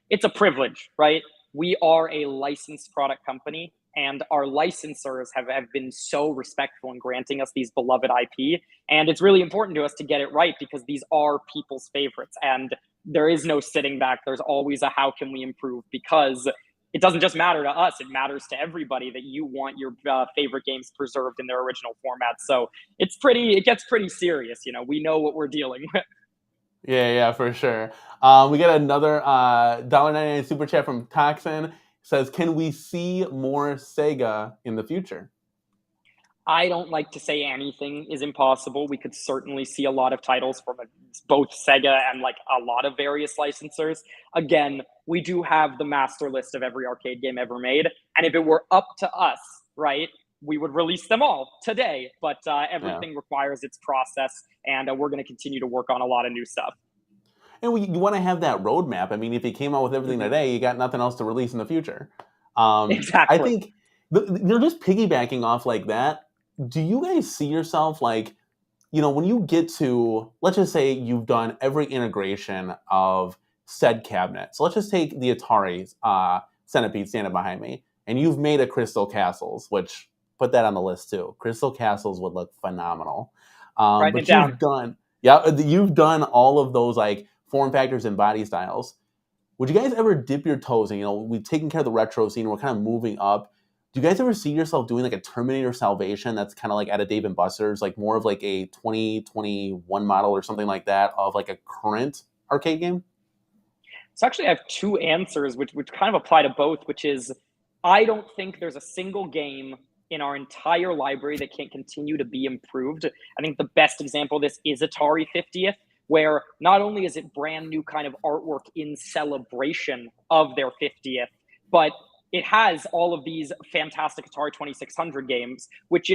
It's a privilege, right? We are a licensed product company, and our licensors have been so respectful in granting us these beloved IP. And it's really important to us to get it right, because these are people's favorites. And there is no sitting back. There's always a how can we improve, because it doesn't just matter to us, it matters to everybody that you want your favorite games preserved in their original format. So it gets pretty serious. We know what we're dealing with. Yeah, for sure. We got another $1.99 super chat from Toxin. It says, can we see more Sega in the future? I don't like to say anything is impossible. We could certainly see a lot of titles from both Sega and like a lot of various licensors. Again, we do have the master list of every arcade game ever made. And if it were up to us, right, we would release them all today. But everything requires its process. And we're going to continue to work on a lot of new stuff. And you want to have that roadmap. I mean, if you came out with everything today, you got nothing else to release in the future. Exactly. I think they're just piggybacking off like that. Do you guys see yourself like, when you get to, let's just say you've done every integration of said cabinet. So let's just take the Atari Centipede standing behind me, and you've made a Crystal Castles, which put that on the list too. Crystal Castles would look phenomenal. But you've done all of those like form factors and body styles. Would you guys ever dip your toes in? We've taken care of the retro scene. We're kind of moving up. Do you guys ever see yourself doing like a Terminator Salvation that's kind of like at a Dave & Buster's, like more of like a 2021 model or something like that of like a current arcade game? So actually I have two answers which kind of apply to both, which is I don't think there's a single game in our entire library that can't continue to be improved. I think the best example of this is Atari 50th, where not only is it brand new kind of artwork in celebration of their 50th, but it has all of these fantastic Atari 2600 games, which,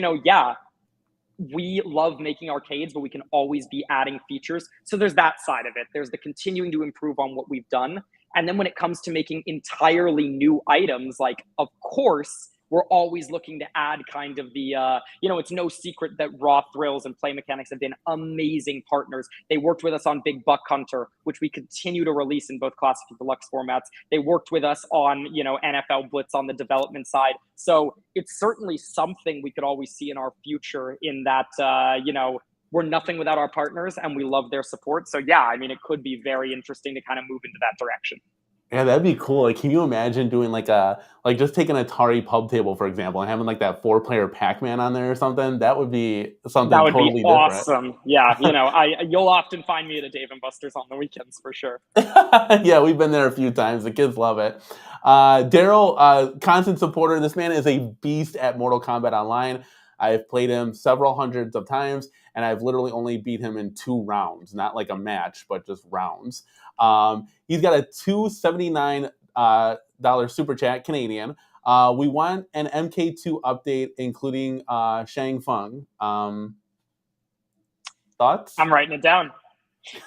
we love making arcades, but we can always be adding features. So there's that side of it. There's the continuing to improve on what we've done. And then when it comes to making entirely new items, like, of course, we're always looking to add kind of the, it's no secret that Raw Thrills and Play Mechanics have been amazing partners. They worked with us on Big Buck Hunter, which we continue to release in both classic and deluxe formats. They worked with us on, NFL Blitz on the development side. So it's certainly something we could always see in our future in that, we're nothing without our partners and we love their support. So yeah, I mean, it could be very interesting to kind of move into that direction. Yeah, that'd be cool. Like, can you imagine doing just taking an Atari pub table, for example, and having like that 4-player Pac-Man on there or something? That would be something totally awesome. Different. Yeah, you'll often find me at a Dave & Buster's on the weekends for sure. Yeah, we've been there a few times. The kids love it. Daryl, constant supporter. This man is a beast at Mortal Kombat Online. I've played him several hundreds of times, and I've literally only beat him in 2 rounds, not like a match, but just rounds. He's got a $2.79 super chat, Canadian. We want an MK2 update, including Shang Feng. Thoughts? I'm writing it down.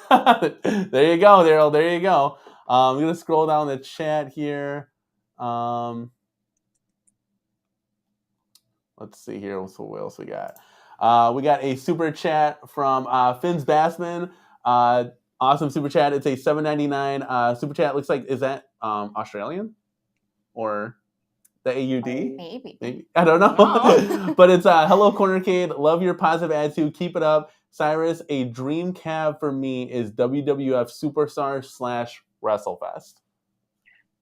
There you go, Daryl. There you go. I'm going to scroll down the chat here. Let's see here. So what else we got? We got a super chat from Finns Bassman. Awesome super chat. It's a $7.99 super chat. Looks like, is that Australian or the AUD? Maybe. I don't know. But it's hello Cornercade. Love your positive attitude. Keep it up, Cyrus. A dream cab for me is WWF Superstar / WrestleFest.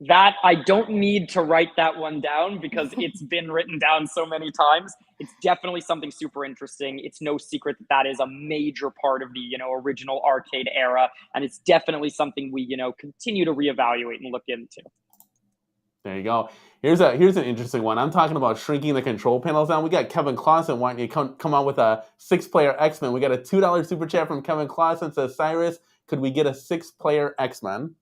That I don't need to write that one down because it's been written down so many times. It's definitely something super interesting. It's no secret that is a major part of the, original arcade era. And it's definitely something we, continue to reevaluate and look into. There you go. Here's an interesting one. I'm talking about shrinking the control panels down. We got Kevin Clausen wanting to come out with a 6-player X-Men. We got a $2 super chat from Kevin Clausen. Says, Cyrus, could we get a 6-player X-Men?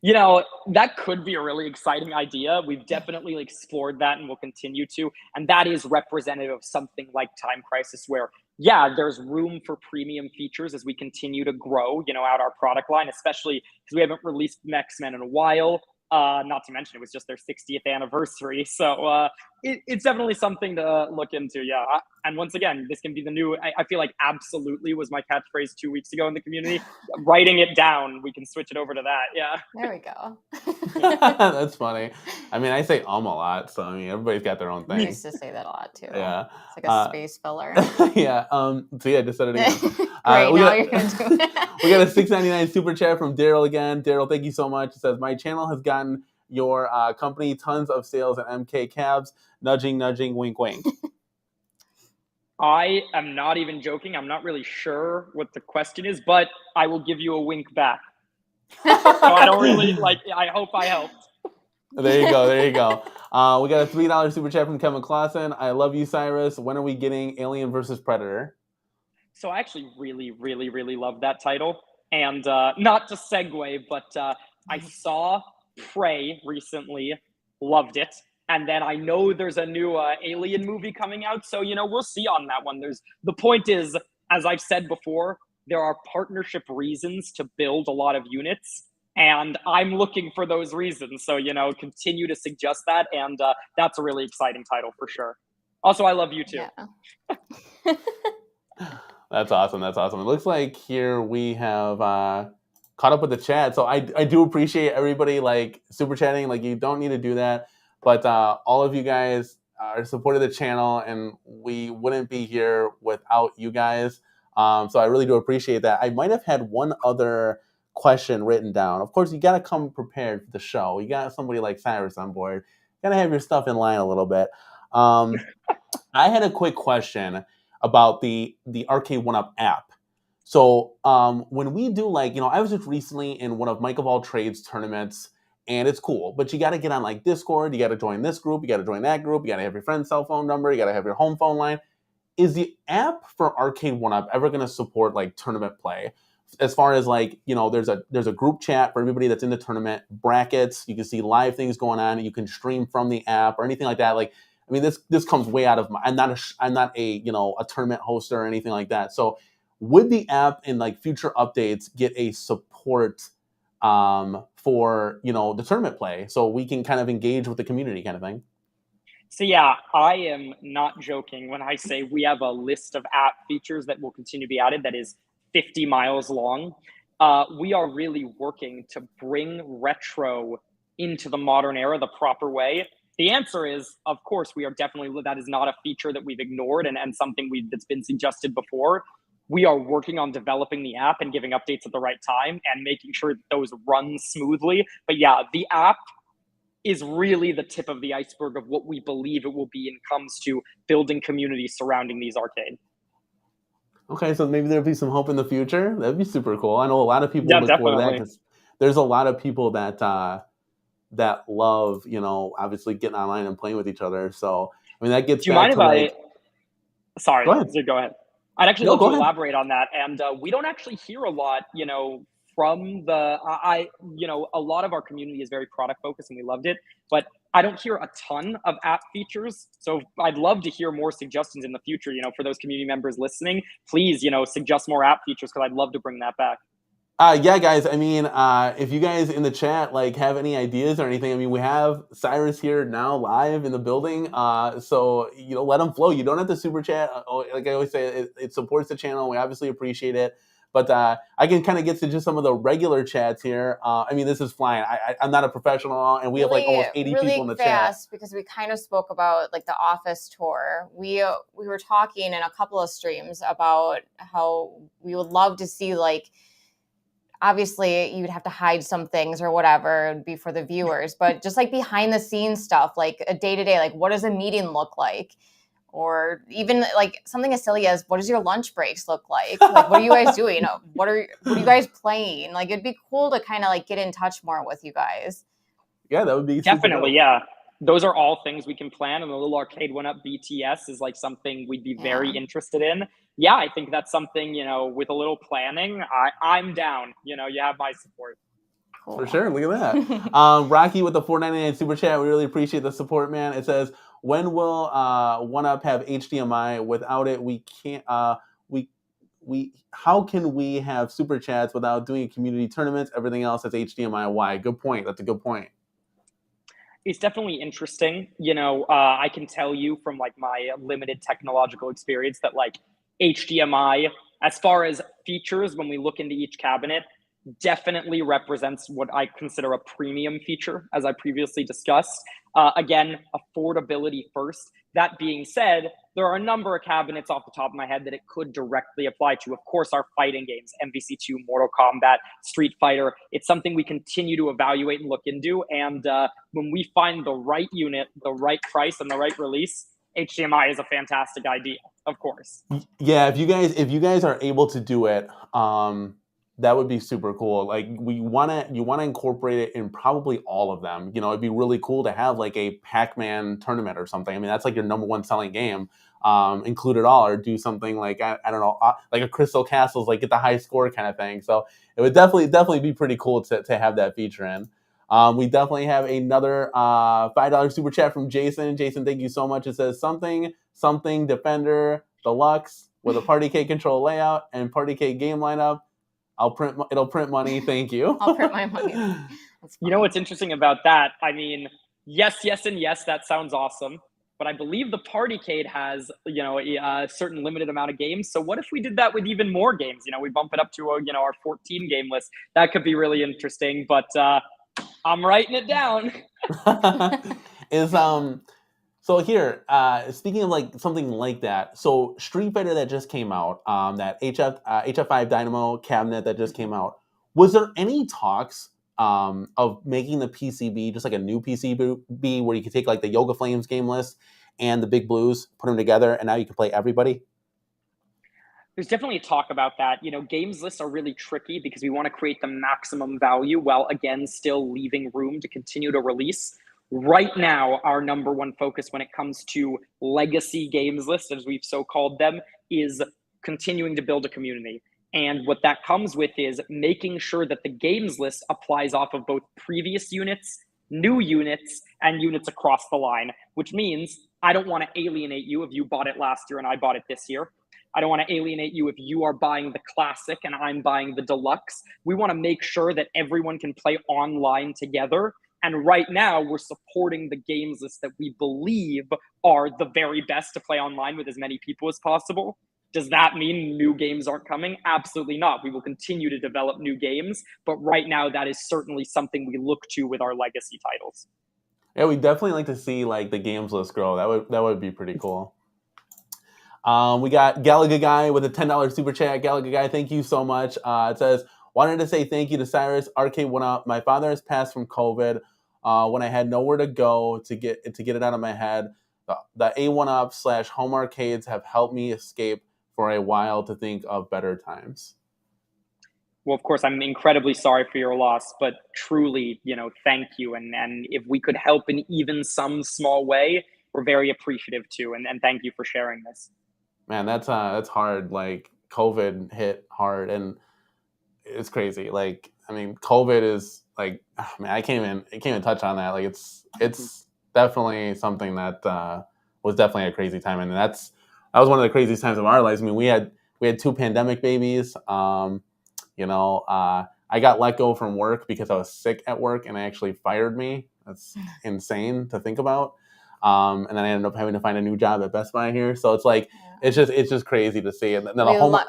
That could be a really exciting idea. We've definitely explored that and will continue to. And that is representative of something like Time Crisis where, yeah, there's room for premium features as we continue to grow, out our product line, especially because we haven't released X-Men in a while. Not to mention it was just their 60th anniversary. So it's definitely something to look into. Yeah. And once again, this can be the new, I feel like absolutely was my catchphrase 2 weeks ago in the community. Writing it down, we can switch it over to that. Yeah. There we go. That's funny. I mean, I say a lot. So, I mean, everybody's got their own thing. I used to say that a lot too. Yeah. It's like a space filler. Yeah. So yeah, just said it again. Right, now you're going to do it. We got a $6.99 super chat from Daryl again. Daryl, thank you so much. It says, my channel has gotten your company tons of sales at MK Cabs. Nudging, nudging, wink, wink. I am not even joking. I'm not really sure what the question is, but I will give you a wink back. So I don't really I hope I helped. There you go. There you go. We got a $3 super chat from Kevin Clausen. I love you, Cyrus. When are we getting Alien versus Predator? So I actually really, really, really love that title. And not to segue, but I saw Prey recently, loved it. And then I know there's a new Alien movie coming out. So, we'll see on that one. The point is, as I've said before, there are partnership reasons to build a lot of units. And I'm looking for those reasons. So, continue to suggest that. And that's a really exciting title for sure. Also, I love you too. Yeah. That's awesome. That's awesome. It looks like here we have caught up with the chat. So I do appreciate everybody super chatting. You don't need to do that. But all of you guys are supporting the channel, and we wouldn't be here without you guys. So I really do appreciate that. I might have had one other question written down. Of course, you got to come prepared for the show. You got somebody like Cyrus on board. You got to have your stuff in line a little bit. I had a quick question about the Arcade1Up app. So when we do I was just recently in one of Mike of All Trades tournaments, and it's cool, but you got to get on Discord, you got to join this group, you got to join that group, you got to have your friend's cell phone number, you got to have your home phone line. Is the app for Arcade1Up ever going to support tournament play? As far as there's a group chat for everybody that's in the tournament, brackets, you can see live things going on, and you can stream from the app or anything like that. This comes way out of my. I'm not a tournament hoster or anything like that. So, would the app in future updates get a support for the tournament play, so we can kind of engage with the community, kind of thing? So yeah, I am not joking when I say we have a list of app features that will continue to be added that is 50 miles long. We are really working to bring retro into the modern era the proper way. The answer is, of course, we are definitely, that is not a feature that we've ignored and something that's been suggested before. We are working on developing the app and giving updates at the right time and making sure that those run smoothly. But yeah, the app is really the tip of the iceberg of what we believe it will be when it comes to building communities surrounding these arcades. Okay, so maybe there'll be some hope in the future. That'd be super cool. I know a lot of people look definitely. forward to that because there's a lot of people that love, obviously getting online and playing with each other. So, that gets. Do you mind if I? Sorry, go ahead. Go ahead. I'd actually love to elaborate on that. And we don't actually hear a lot, from a lot of our community is very product focused and we loved it, but I don't hear a ton of app features. So I'd love to hear more suggestions in the future, for those community members listening, please, suggest more app features because I'd love to bring that back. Yeah, guys. If you guys in the chat have any ideas or anything, we have Cyrus here now live in the building. So let them flow. You don't have to super chat. Like I always say, it supports the channel. We obviously appreciate it. But I can kind of get to just some of the regular chats here. This is flying. I'm not a professional, and we have almost 80 people in the chat. Because we kind of spoke about the office tour. We were talking in a couple of streams about how we would love to see obviously you'd have to hide some things or whatever, it'd be for the viewers, but just behind the scenes stuff, a day-to-day, what does a meeting look like? Or even something as silly as what does your lunch breaks look like? What are you guys doing? What are you guys playing? It'd be cool to kind of get in touch more with you guys. Yeah, that would be definitely. Yeah, those are all things we can plan, and the little Arcade1Up BTS is something we'd be very interested in. Yeah, I think that's something, with a little planning, I'm down. You have my support. Cool. For sure. Look at that. Rocky with the $4.99 super chat. We really appreciate the support, man. It says, when will 1UP have HDMI? Without it, we can't. How can we have super chats without doing community tournaments? Everything else has HDMI. Why? Good point. That's a good point. It's definitely interesting. I can tell you from my limited technological experience that HDMI, as far as features, when we look into each cabinet, definitely represents what I consider a premium feature, as I previously discussed. Again, affordability first. That being said, there are a number of cabinets off the top of my head that it could directly apply to. Of course, our fighting games, MVC2, Mortal Kombat, Street Fighter, it's something we continue to evaluate and look into. And when we find the right unit, the right price, and the right release, HDMI is a fantastic idea, of course. Yeah, if you guys are able to do it, that would be super cool. Like you want to incorporate it in probably all of them. You know, it'd be really cool to have like a Pac-Man tournament or something. I mean, that's like your number one selling game. Include it all, or do something like I don't know, like a Crystal Castles, like get the high score kind of thing. So it would definitely be pretty cool to have that feature in. We definitely have another $5 super chat from Jason. Jason, thank you so much. It says something Defender Deluxe with a Party Cake control layout and Party Cake game lineup. It'll print money. Thank you. I'll print my money. You know what's interesting about that? I mean, yes, and yes, that sounds awesome. But I believe the Partycade has, a certain limited amount of games. So what if we did that with even more games? You know, we bump it up to, our 14 game list. That could be really interesting. But I'm writing it down. So here, speaking of like something like that, so Street Fighter that just came out, that HF5 Dynamo cabinet that just came out, was there any talks of making the PCB just like a new PCB where you could take like the Yoga Flames game list and the Big Blues, put them together, and now you can play everybody? There's definitely a talk about that. You know, games lists are really tricky because we want to create the maximum value while, again, still leaving room to continue to release. Right now, our number one focus when it comes to legacy games lists, as we've so called them, is continuing to build a community. And what that comes with is making sure that the games list applies off of both previous units, new units, and units across the line, which means I don't want to alienate you if you bought it last year and I bought it this year. I don't want to alienate you if you are buying the classic and I'm buying the deluxe. We want to make sure that everyone can play online together. And right now, we're supporting the games list that we believe are the very best to play online with as many people as possible. Does that mean new games aren't coming? Absolutely not. We will continue to develop new games. But right now, that is certainly something we look to with our legacy titles. Yeah, we definitely like to see like the games list grow. That would be pretty cool. We got Galaga Guy with a $10 super chat. Galaga Guy, thank you so much. It says, wanted to say thank you to Cyrus, Arcade1Up. My father has passed from COVID. When I had nowhere to go to get it out of my head, the A1Up / home arcades have helped me escape for a while to think of better times. Well, of course, I'm incredibly sorry for your loss, but truly, thank you. And if we could help in even some small way, we're very appreciative too. And thank you for sharing this. Man, that's hard. Like COVID hit hard, and it's crazy. Like, I mean, COVID is like, man, I can't even touch on that. Like, it's definitely something that was definitely a crazy time, and that was one of the craziest times of our lives. I mean, we had 2 pandemic babies. I got let go from work because I was sick at work, and they actually fired me. That's insane to think about. And then I ended up having to find a new job at Best Buy here. So it's like, it's just crazy to see. And then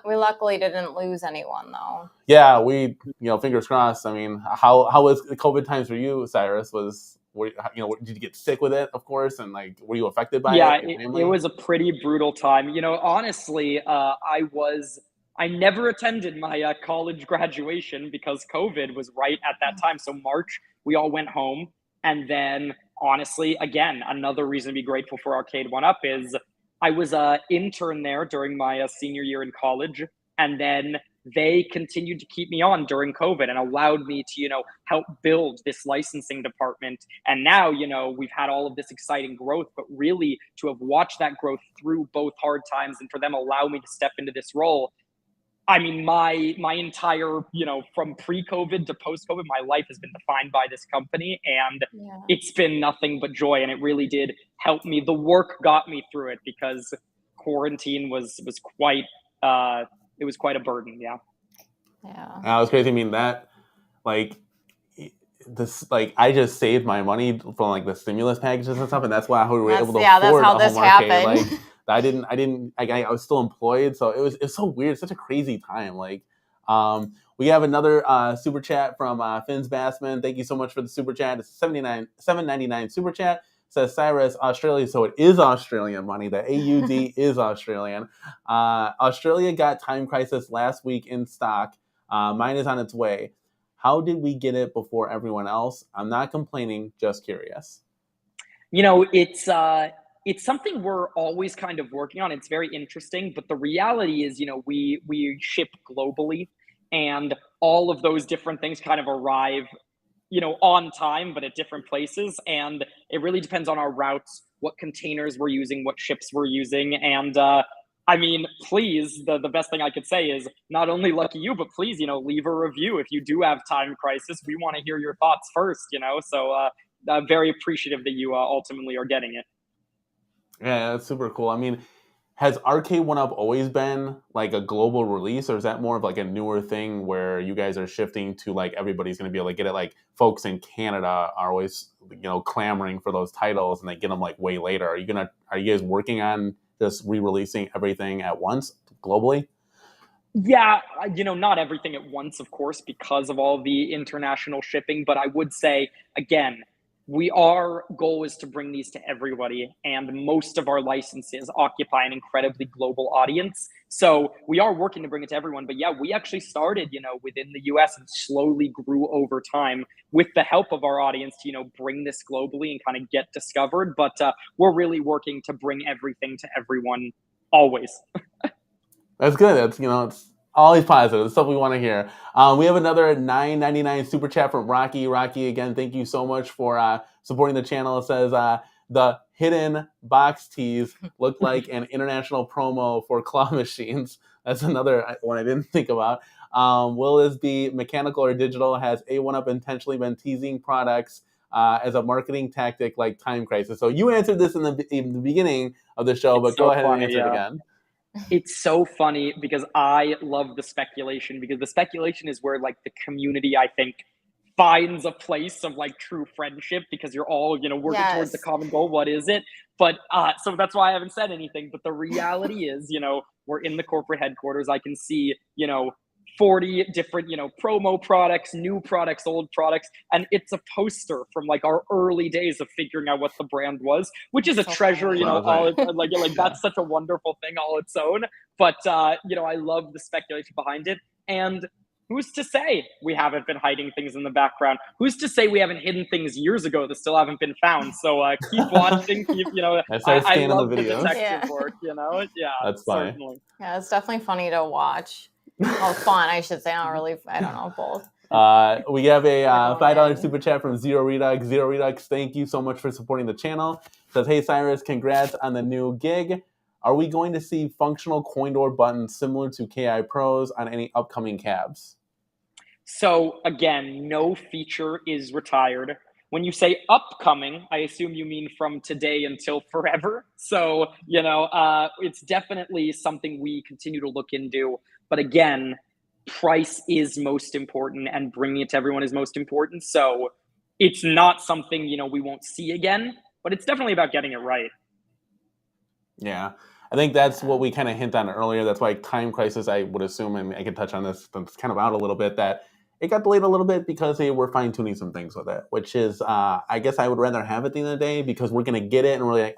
we luckily didn't lose anyone though. Yeah, we, fingers crossed. I mean, how was the COVID times for you, Cyrus? Did you get sick with it, of course? And like, were you affected by it? Yeah, it was a pretty brutal time. Honestly, I never attended my college graduation because COVID was right at that time. So March, we all went home. And then honestly, again, another reason to be grateful for Arcade1Up is I was an intern there during my senior year in college. And then they continued to keep me on during COVID and allowed me to, help build this licensing department. And now, we've had all of this exciting growth, but really to have watched that growth through both hard times and for them allow me to step into this role. I mean, my entire, from pre-COVID to post-COVID, my life has been defined by this company, and It's been nothing but joy. And it really did help me. The work got me through it because quarantine was quite it was quite a burden. Yeah. Yeah. That was crazy. I mean, that I just saved my money from like the stimulus packages and stuff, and that's why we were able to afford how a this home arcade. happened. Like, I was still employed, so it's so weird. It's such a crazy time. Like, we have another super chat from Finn's Bassman. Thank you so much for the super chat. It's $7.99 super chat. says Cyrus, Australia, so it is Australian money. The AUD is Australian. Australia got Time Crisis last week in stock. Mine is on its way. How did we get it before everyone else? I'm not complaining, just curious. It's something we're always kind of working on. It's very interesting, but the reality is, we ship globally, and all of those different things kind of arrive on time, but at different places. And it really depends on our routes, what containers we're using, what ships we're using. And please, the best thing I could say is not only lucky you, but please, leave a review. If you do have Time Crisis, we want to hear your thoughts first, So I'm very appreciative that you ultimately are getting it. Yeah, that's super cool. I mean, has Arcade1Up always been like a global release, or is that more of like a newer thing where you guys are shifting to like everybody's going to be able to get it? Like folks in Canada are always, clamoring for those titles, and they get them like way later. Are you guys working on just re-releasing everything at once globally? Yeah, not everything at once, of course, because of all the international shipping. But I would say, again, our goal is to bring these to everybody, and most of our licenses occupy an incredibly global audience. So we are working to bring it to everyone. But yeah, we actually started, within the US and slowly grew over time with the help of our audience to, bring this globally and kind of get discovered. But we're really working to bring everything to everyone always. That's good. That's it's always positive. That's stuff we want to hear. We have another $9.99 super chat from Rocky. Rocky, again, thank you so much for supporting the channel. It says the hidden box tees look like an international promo for claw machines. That's another one I didn't think about. Will this be mechanical or digital? Has A1Up intentionally been teasing products as a marketing tactic like Time Crisis? So you answered this in the beginning of the show, but go ahead and answer it again. It's so funny because I love the speculation, because the speculation is where like the community, I think, finds a place of like true friendship, because you're all, working towards the common goal. What is it? But so that's why I haven't said anything. But the reality is, we're in the corporate headquarters. I can see, 40 different, promo products, new products, old products. And it's a poster from like our early days of figuring out what the brand was, which is a treasure, like that's such a wonderful thing all its own. But, I love the speculation behind it. And who's to say we haven't been hiding things in the background? Who's to say we haven't hidden things years ago that still haven't been found? So keep watching, I love the detective work, Yeah, that's funny. Certainly. Yeah, it's definitely funny to watch. Oh, fun, I should say. Not really, I don't know, both. We have a $5 super chat from Zero Redux. Zero Redux, thank you so much for supporting the channel. Says, hey, Cyrus, congrats on the new gig. Are we going to see functional coin door buttons similar to KI Pros on any upcoming cabs? So again, no feature is retired. When you say upcoming, I assume you mean from today until forever. So, it's definitely something we continue to look into. But again, price is most important, and bringing it to everyone is most important. So it's not something, we won't see again, but it's definitely about getting it right. Yeah. I think that's what we kind of hint on earlier. That's why Time Crisis, I would assume, and I can touch on this, it's kind of out a little bit, that it got delayed a little bit because they were fine-tuning some things with it, which is, I guess I would rather have it at the end of the day, because we're going to get it and we're like,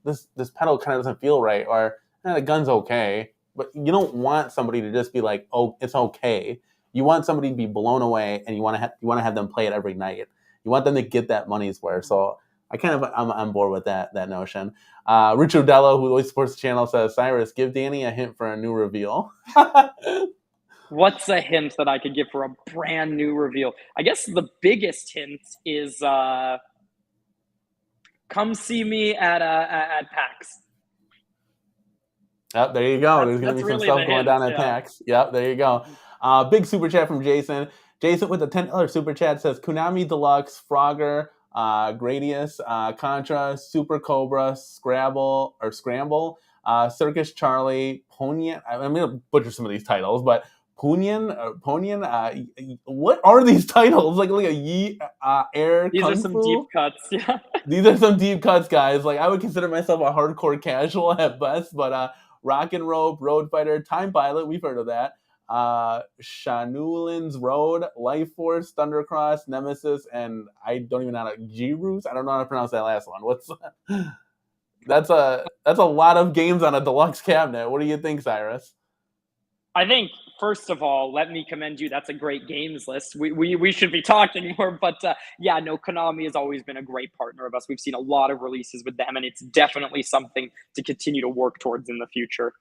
this pedal kind of doesn't feel right, or the gun's okay. But you don't want somebody to just be like, oh, it's okay. You want somebody to be blown away, and you want to have them play it every night. You want them to get that money's worth. So I'm on board with that notion. Richard Dello, who always supports the channel, says, Cyrus, give Danny a hint for a new reveal. What's a hint that I could give for a brand new reveal? I guess the biggest hint is come see me at PAX. Yep, there you go. There's going to be some stuff going down at PAX. Yep, there you go. Big super chat from Jason. Jason with the $10 super chat says, Konami Deluxe, Frogger, Gradius, Contra, Super Cobra, Scramble, Circus Charlie, Ponyan. I'm going to butcher some of these titles, but Ponyan. What are these titles? Like a air. These are some deep cuts. Yeah. These are some deep cuts, guys. Like I would consider myself a hardcore casual at best, but Rock and Rope, Road Fighter, Time Pilot. We've heard of that. Shanulin's Road, Life Force, Thundercross, Nemesis, and I don't even know how to G-Roots. I don't know how to pronounce that last one. What's that's a lot of games on a deluxe cabinet. What do you think, Cyrus? I think, first of all, let me commend you. That's a great games list. We should be talking more, but yeah, no, Konami has always been a great partner of us. We've seen a lot of releases with them, and it's definitely something to continue to work towards in the future.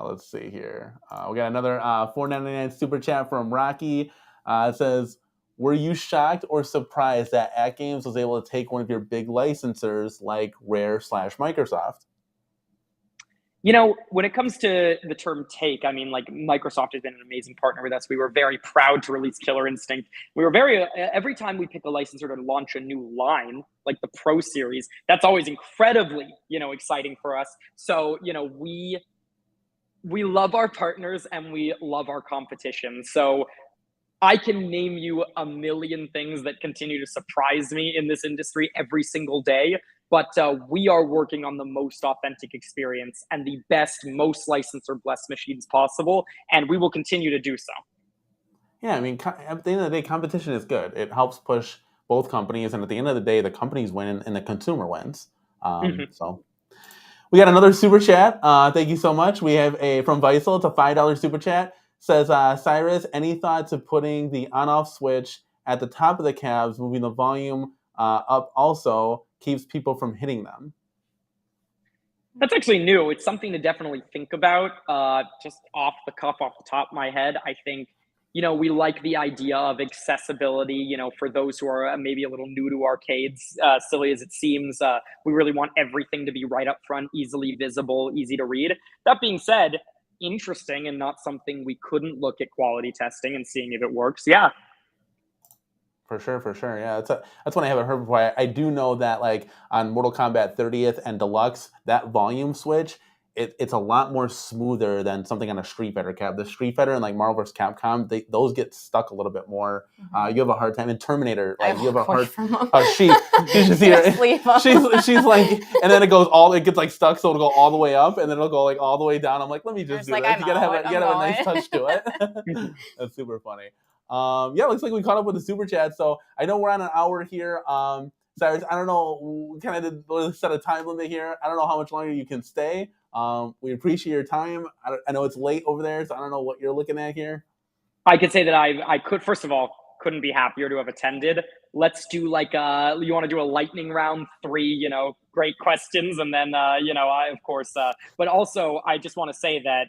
Let's see here. We got another $4.99 super chat from Rocky. It says, were you shocked or surprised that At Games was able to take one of your big licensors like Rare/Microsoft? You know, when it comes to the term take, I mean, like Microsoft has been an amazing partner with us. We were very proud to release Killer Instinct. We were every time we pick a licensor to launch a new line, like the Pro Series, that's always incredibly, exciting for us. So, we love our partners and we love our competition. So I can name you a million things that continue to surprise me in this industry every single day. But we are working on the most authentic experience and the best, most licensor blessed machines possible. And we will continue to do so. Yeah, I mean, at the end of the day, competition is good. It helps push both companies. And at the end of the day, the companies win and the consumer wins. So we got another super chat. Thank you so much. We have from Vital. It's a $5 super chat. Says, Cyrus, any thoughts of putting the on-off switch at the top of the cabs, moving the volume up also keeps people from hitting them? That's actually new. It's something to definitely think about. Just off the top of my head, I think, we like the idea of accessibility, for those who are maybe a little new to arcades, silly as it seems. We really want everything to be right up front, easily visible, easy to read. That being said, interesting and not something we couldn't look at quality testing and seeing if it works. Yeah. For sure. Yeah, that's one I haven't heard before. I do know that like on Mortal Kombat 30th and Deluxe, that volume switch, it's a lot more smoother than something on a Street Fighter cab. The Street Fighter and like Marvel vs. Capcom, those get stuck a little bit more. You have a hard time in Terminator. Like you have a hard. She's like, and then it gets like stuck, so it'll go all the way up, and then it'll go like all the way down. I'm like, let me just do this. You gotta have a nice touch to it. That's super funny. Yeah, looks like we caught up with the super chat. So I know we're on an hour here. Cyrus, I don't know, we kind of did set a time limit here. I don't know how much longer you can stay. We appreciate your time. I know it's late over there, so I don't know what you're looking at here. I could say that I could, first of all, couldn't be happier to have attended. Let's do like you want to do a lightning round 3, great questions, and then I of course. But also, I just want to say that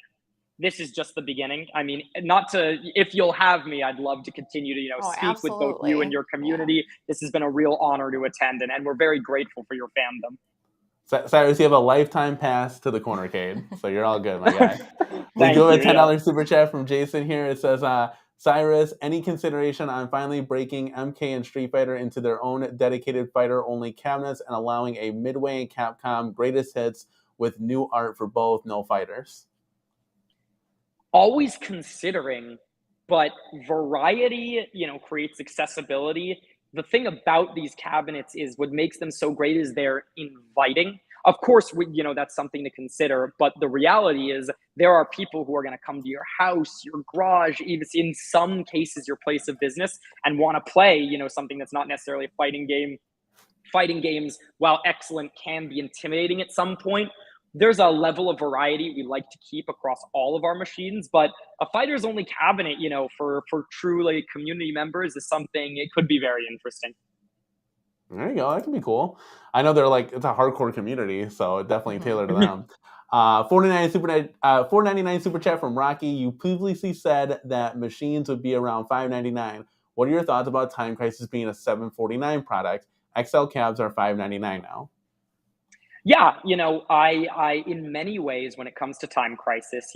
this is just the beginning. I mean, if you'll have me, I'd love to continue to, speak absolutely. with both you and your community. Yeah. This has been a real honor to attend, and we're very grateful for your fandom. Cyrus, you have a lifetime pass to the Cornercade, so you're all good, my guy. We do have a $10 super chat from Jason here. It says, Cyrus, any consideration on finally breaking MK and Street Fighter into their own dedicated fighter-only cabinets and allowing a Midway and Capcom greatest hits with new art for both, no fighters? Always considering, but variety, creates accessibility. The thing about these cabinets is what makes them so great is they're inviting. Of course, that's something to consider, but the reality is there are people who are going to come to your house, your garage, even in some cases, your place of business, and want to play, something that's not necessarily a fighting game. Fighting games, while excellent, can be intimidating at some point. There's a level of variety we like to keep across all of our machines, but a fighter's only cabinet, for truly community members is something, it could be very interesting. There you go. That can be cool. I know it's a hardcore community, so it definitely tailored to them. $4.99 super chat from Rocky. You previously said that machines would be around $5.99. What are your thoughts about Time Crisis being a $7.49 product? XL cabs are $5.99 now. Yeah, I in many ways, when it comes to Time Crisis,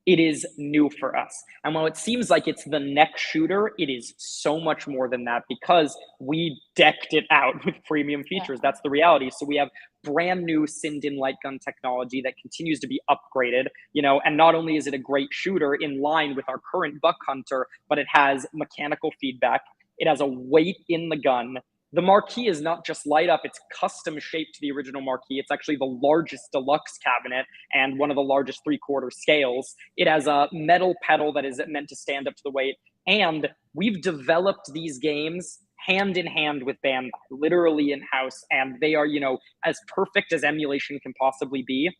it is new for us. And while it seems like it's the next shooter, it is so much more than that because we decked it out with premium features. Yeah. That's the reality. So we have brand new Sindin light gun technology that continues to be upgraded, and not only is it a great shooter in line with our current Buck Hunter, but it has mechanical feedback. It has a weight in the gun. The marquee is not just light up, it's custom shaped to the original marquee. It's actually the largest deluxe cabinet and one of the largest 3/4 scales. It has a metal pedal that is meant to stand up to the weight. And we've developed these games hand in hand with Bandai, literally in house. And they are, as perfect as emulation can possibly be.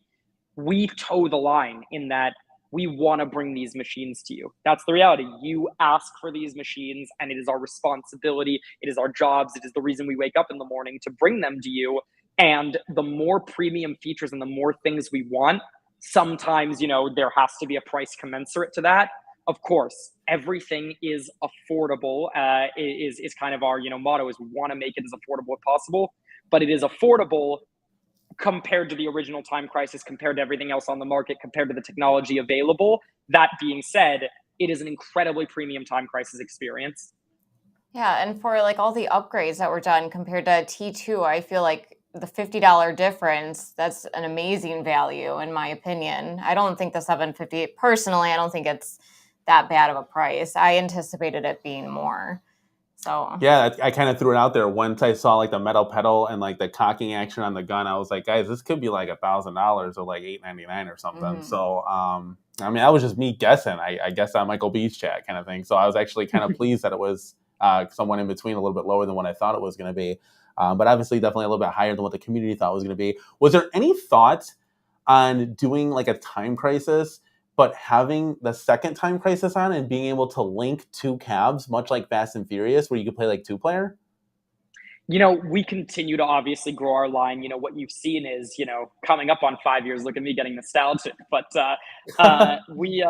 We toe the line in that we want to bring these machines to you. That's the reality. You ask for these machines, and it is our responsibility. It is our jobs. It is the reason we wake up in the morning to bring them to you. And the more premium features and the more things we want, sometimes, there has to be a price commensurate to that. Of course, everything is affordable, is kind of our, motto is we want to make it as affordable as possible, but it is affordable compared to the original Time Crisis, compared to everything else on the market, compared to the technology available. That being said, it is an incredibly premium Time Crisis experience. Yeah, and for like all the upgrades that were done compared to T2, I feel like the $50 difference, that's an amazing value in my opinion. I don't think the $750, personally, I don't think it's that bad of a price. I anticipated it being more. So yeah, I kind of threw it out there once I saw like the metal pedal and like the cocking action on the gun. I was like, guys, this could be like $1,000 or like $899 or something. Mhm. So, I mean, that was just me guessing. I guessed on Michael B's chat kind of thing. So I was actually kind of pleased that it was someone in between, a little bit lower than what I thought it was going to be. But obviously, definitely a little bit higher than what the community thought it was going to be. Was there any thought on doing like a Time Crisis, but having the second Time Crisis on and being able to link two cabs, much like Fast and Furious, where you could play like 2-player? We continue to obviously grow our line. What you've seen is, coming up on 5 years, look at me getting nostalgic. But we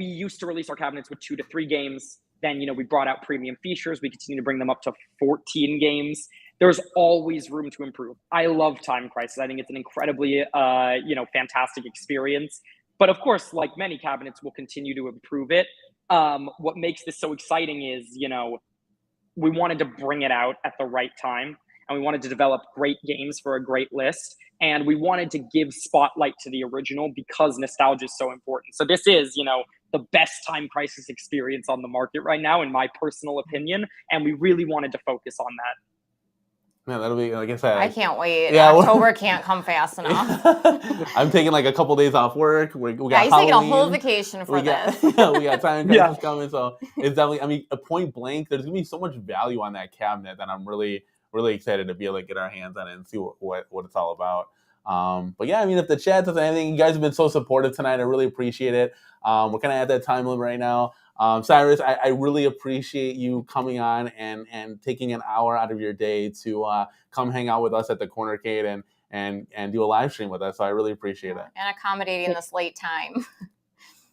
used to release our cabinets with 2 to 3 games. Then, we brought out premium features. We continue to bring them up to 14 games. There's always room to improve. I love Time Crisis. I think it's an incredibly, fantastic experience. But of course, like many cabinets, we'll continue to improve it. What makes this so exciting is, we wanted to bring it out at the right time, and we wanted to develop great games for a great list, and we wanted to give spotlight to the original because nostalgia is so important. So this is, the best Time Crisis experience on the market right now, in my personal opinion, and we really wanted to focus on that. Man, that'll be, like I said, I can't wait. Yeah, October can't come fast enough. I'm taking like a couple days off work. We got Yeah, he's Halloween. taking a whole vacation for this. We got Time Crisis coming, so it's definitely. I mean, a point blank. There's gonna be so much value on that cabinet that I'm really, really excited to be able to get our hands on it and see what it's all about. But yeah, I mean, if the chat does anything, you guys have been so supportive tonight. I really appreciate it. We're kind of at that time limit right now. Cyrus, I really appreciate you coming on and taking an hour out of your day to come hang out with us at the Cornercade and do a live stream with us. So I really appreciate it. And accommodating this late time.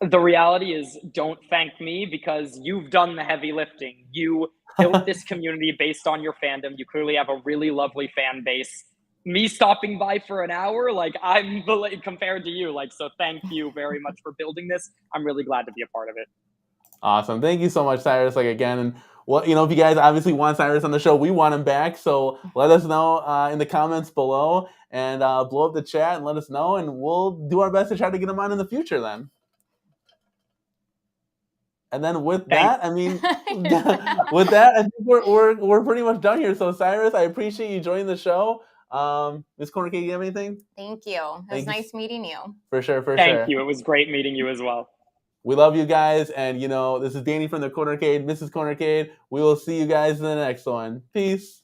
The reality is, don't thank me because you've done the heavy lifting. You built this community based on your fandom. You clearly have a really lovely fan base. Me stopping by for an hour, like I'm compared to you, so thank you very much for building this. I'm really glad to be a part of it. Awesome. Thank you so much, Cyrus. Again, and well, if you guys obviously want Cyrus on the show, we want him back. So let us know in the comments below and blow up the chat and let us know, and we'll do our best to try to get him on in the future then. And then with that, I mean, with that, I think we're pretty much done here. So Cyrus, I appreciate you joining the show. Ms. Cornercade, you have anything? Thank you. It was nice meeting you. For sure. Thank you. It was great meeting you as well. We love you guys, and this is Danny from the Cornercade, Mrs. Cornercade. We will see you guys in the next one. Peace.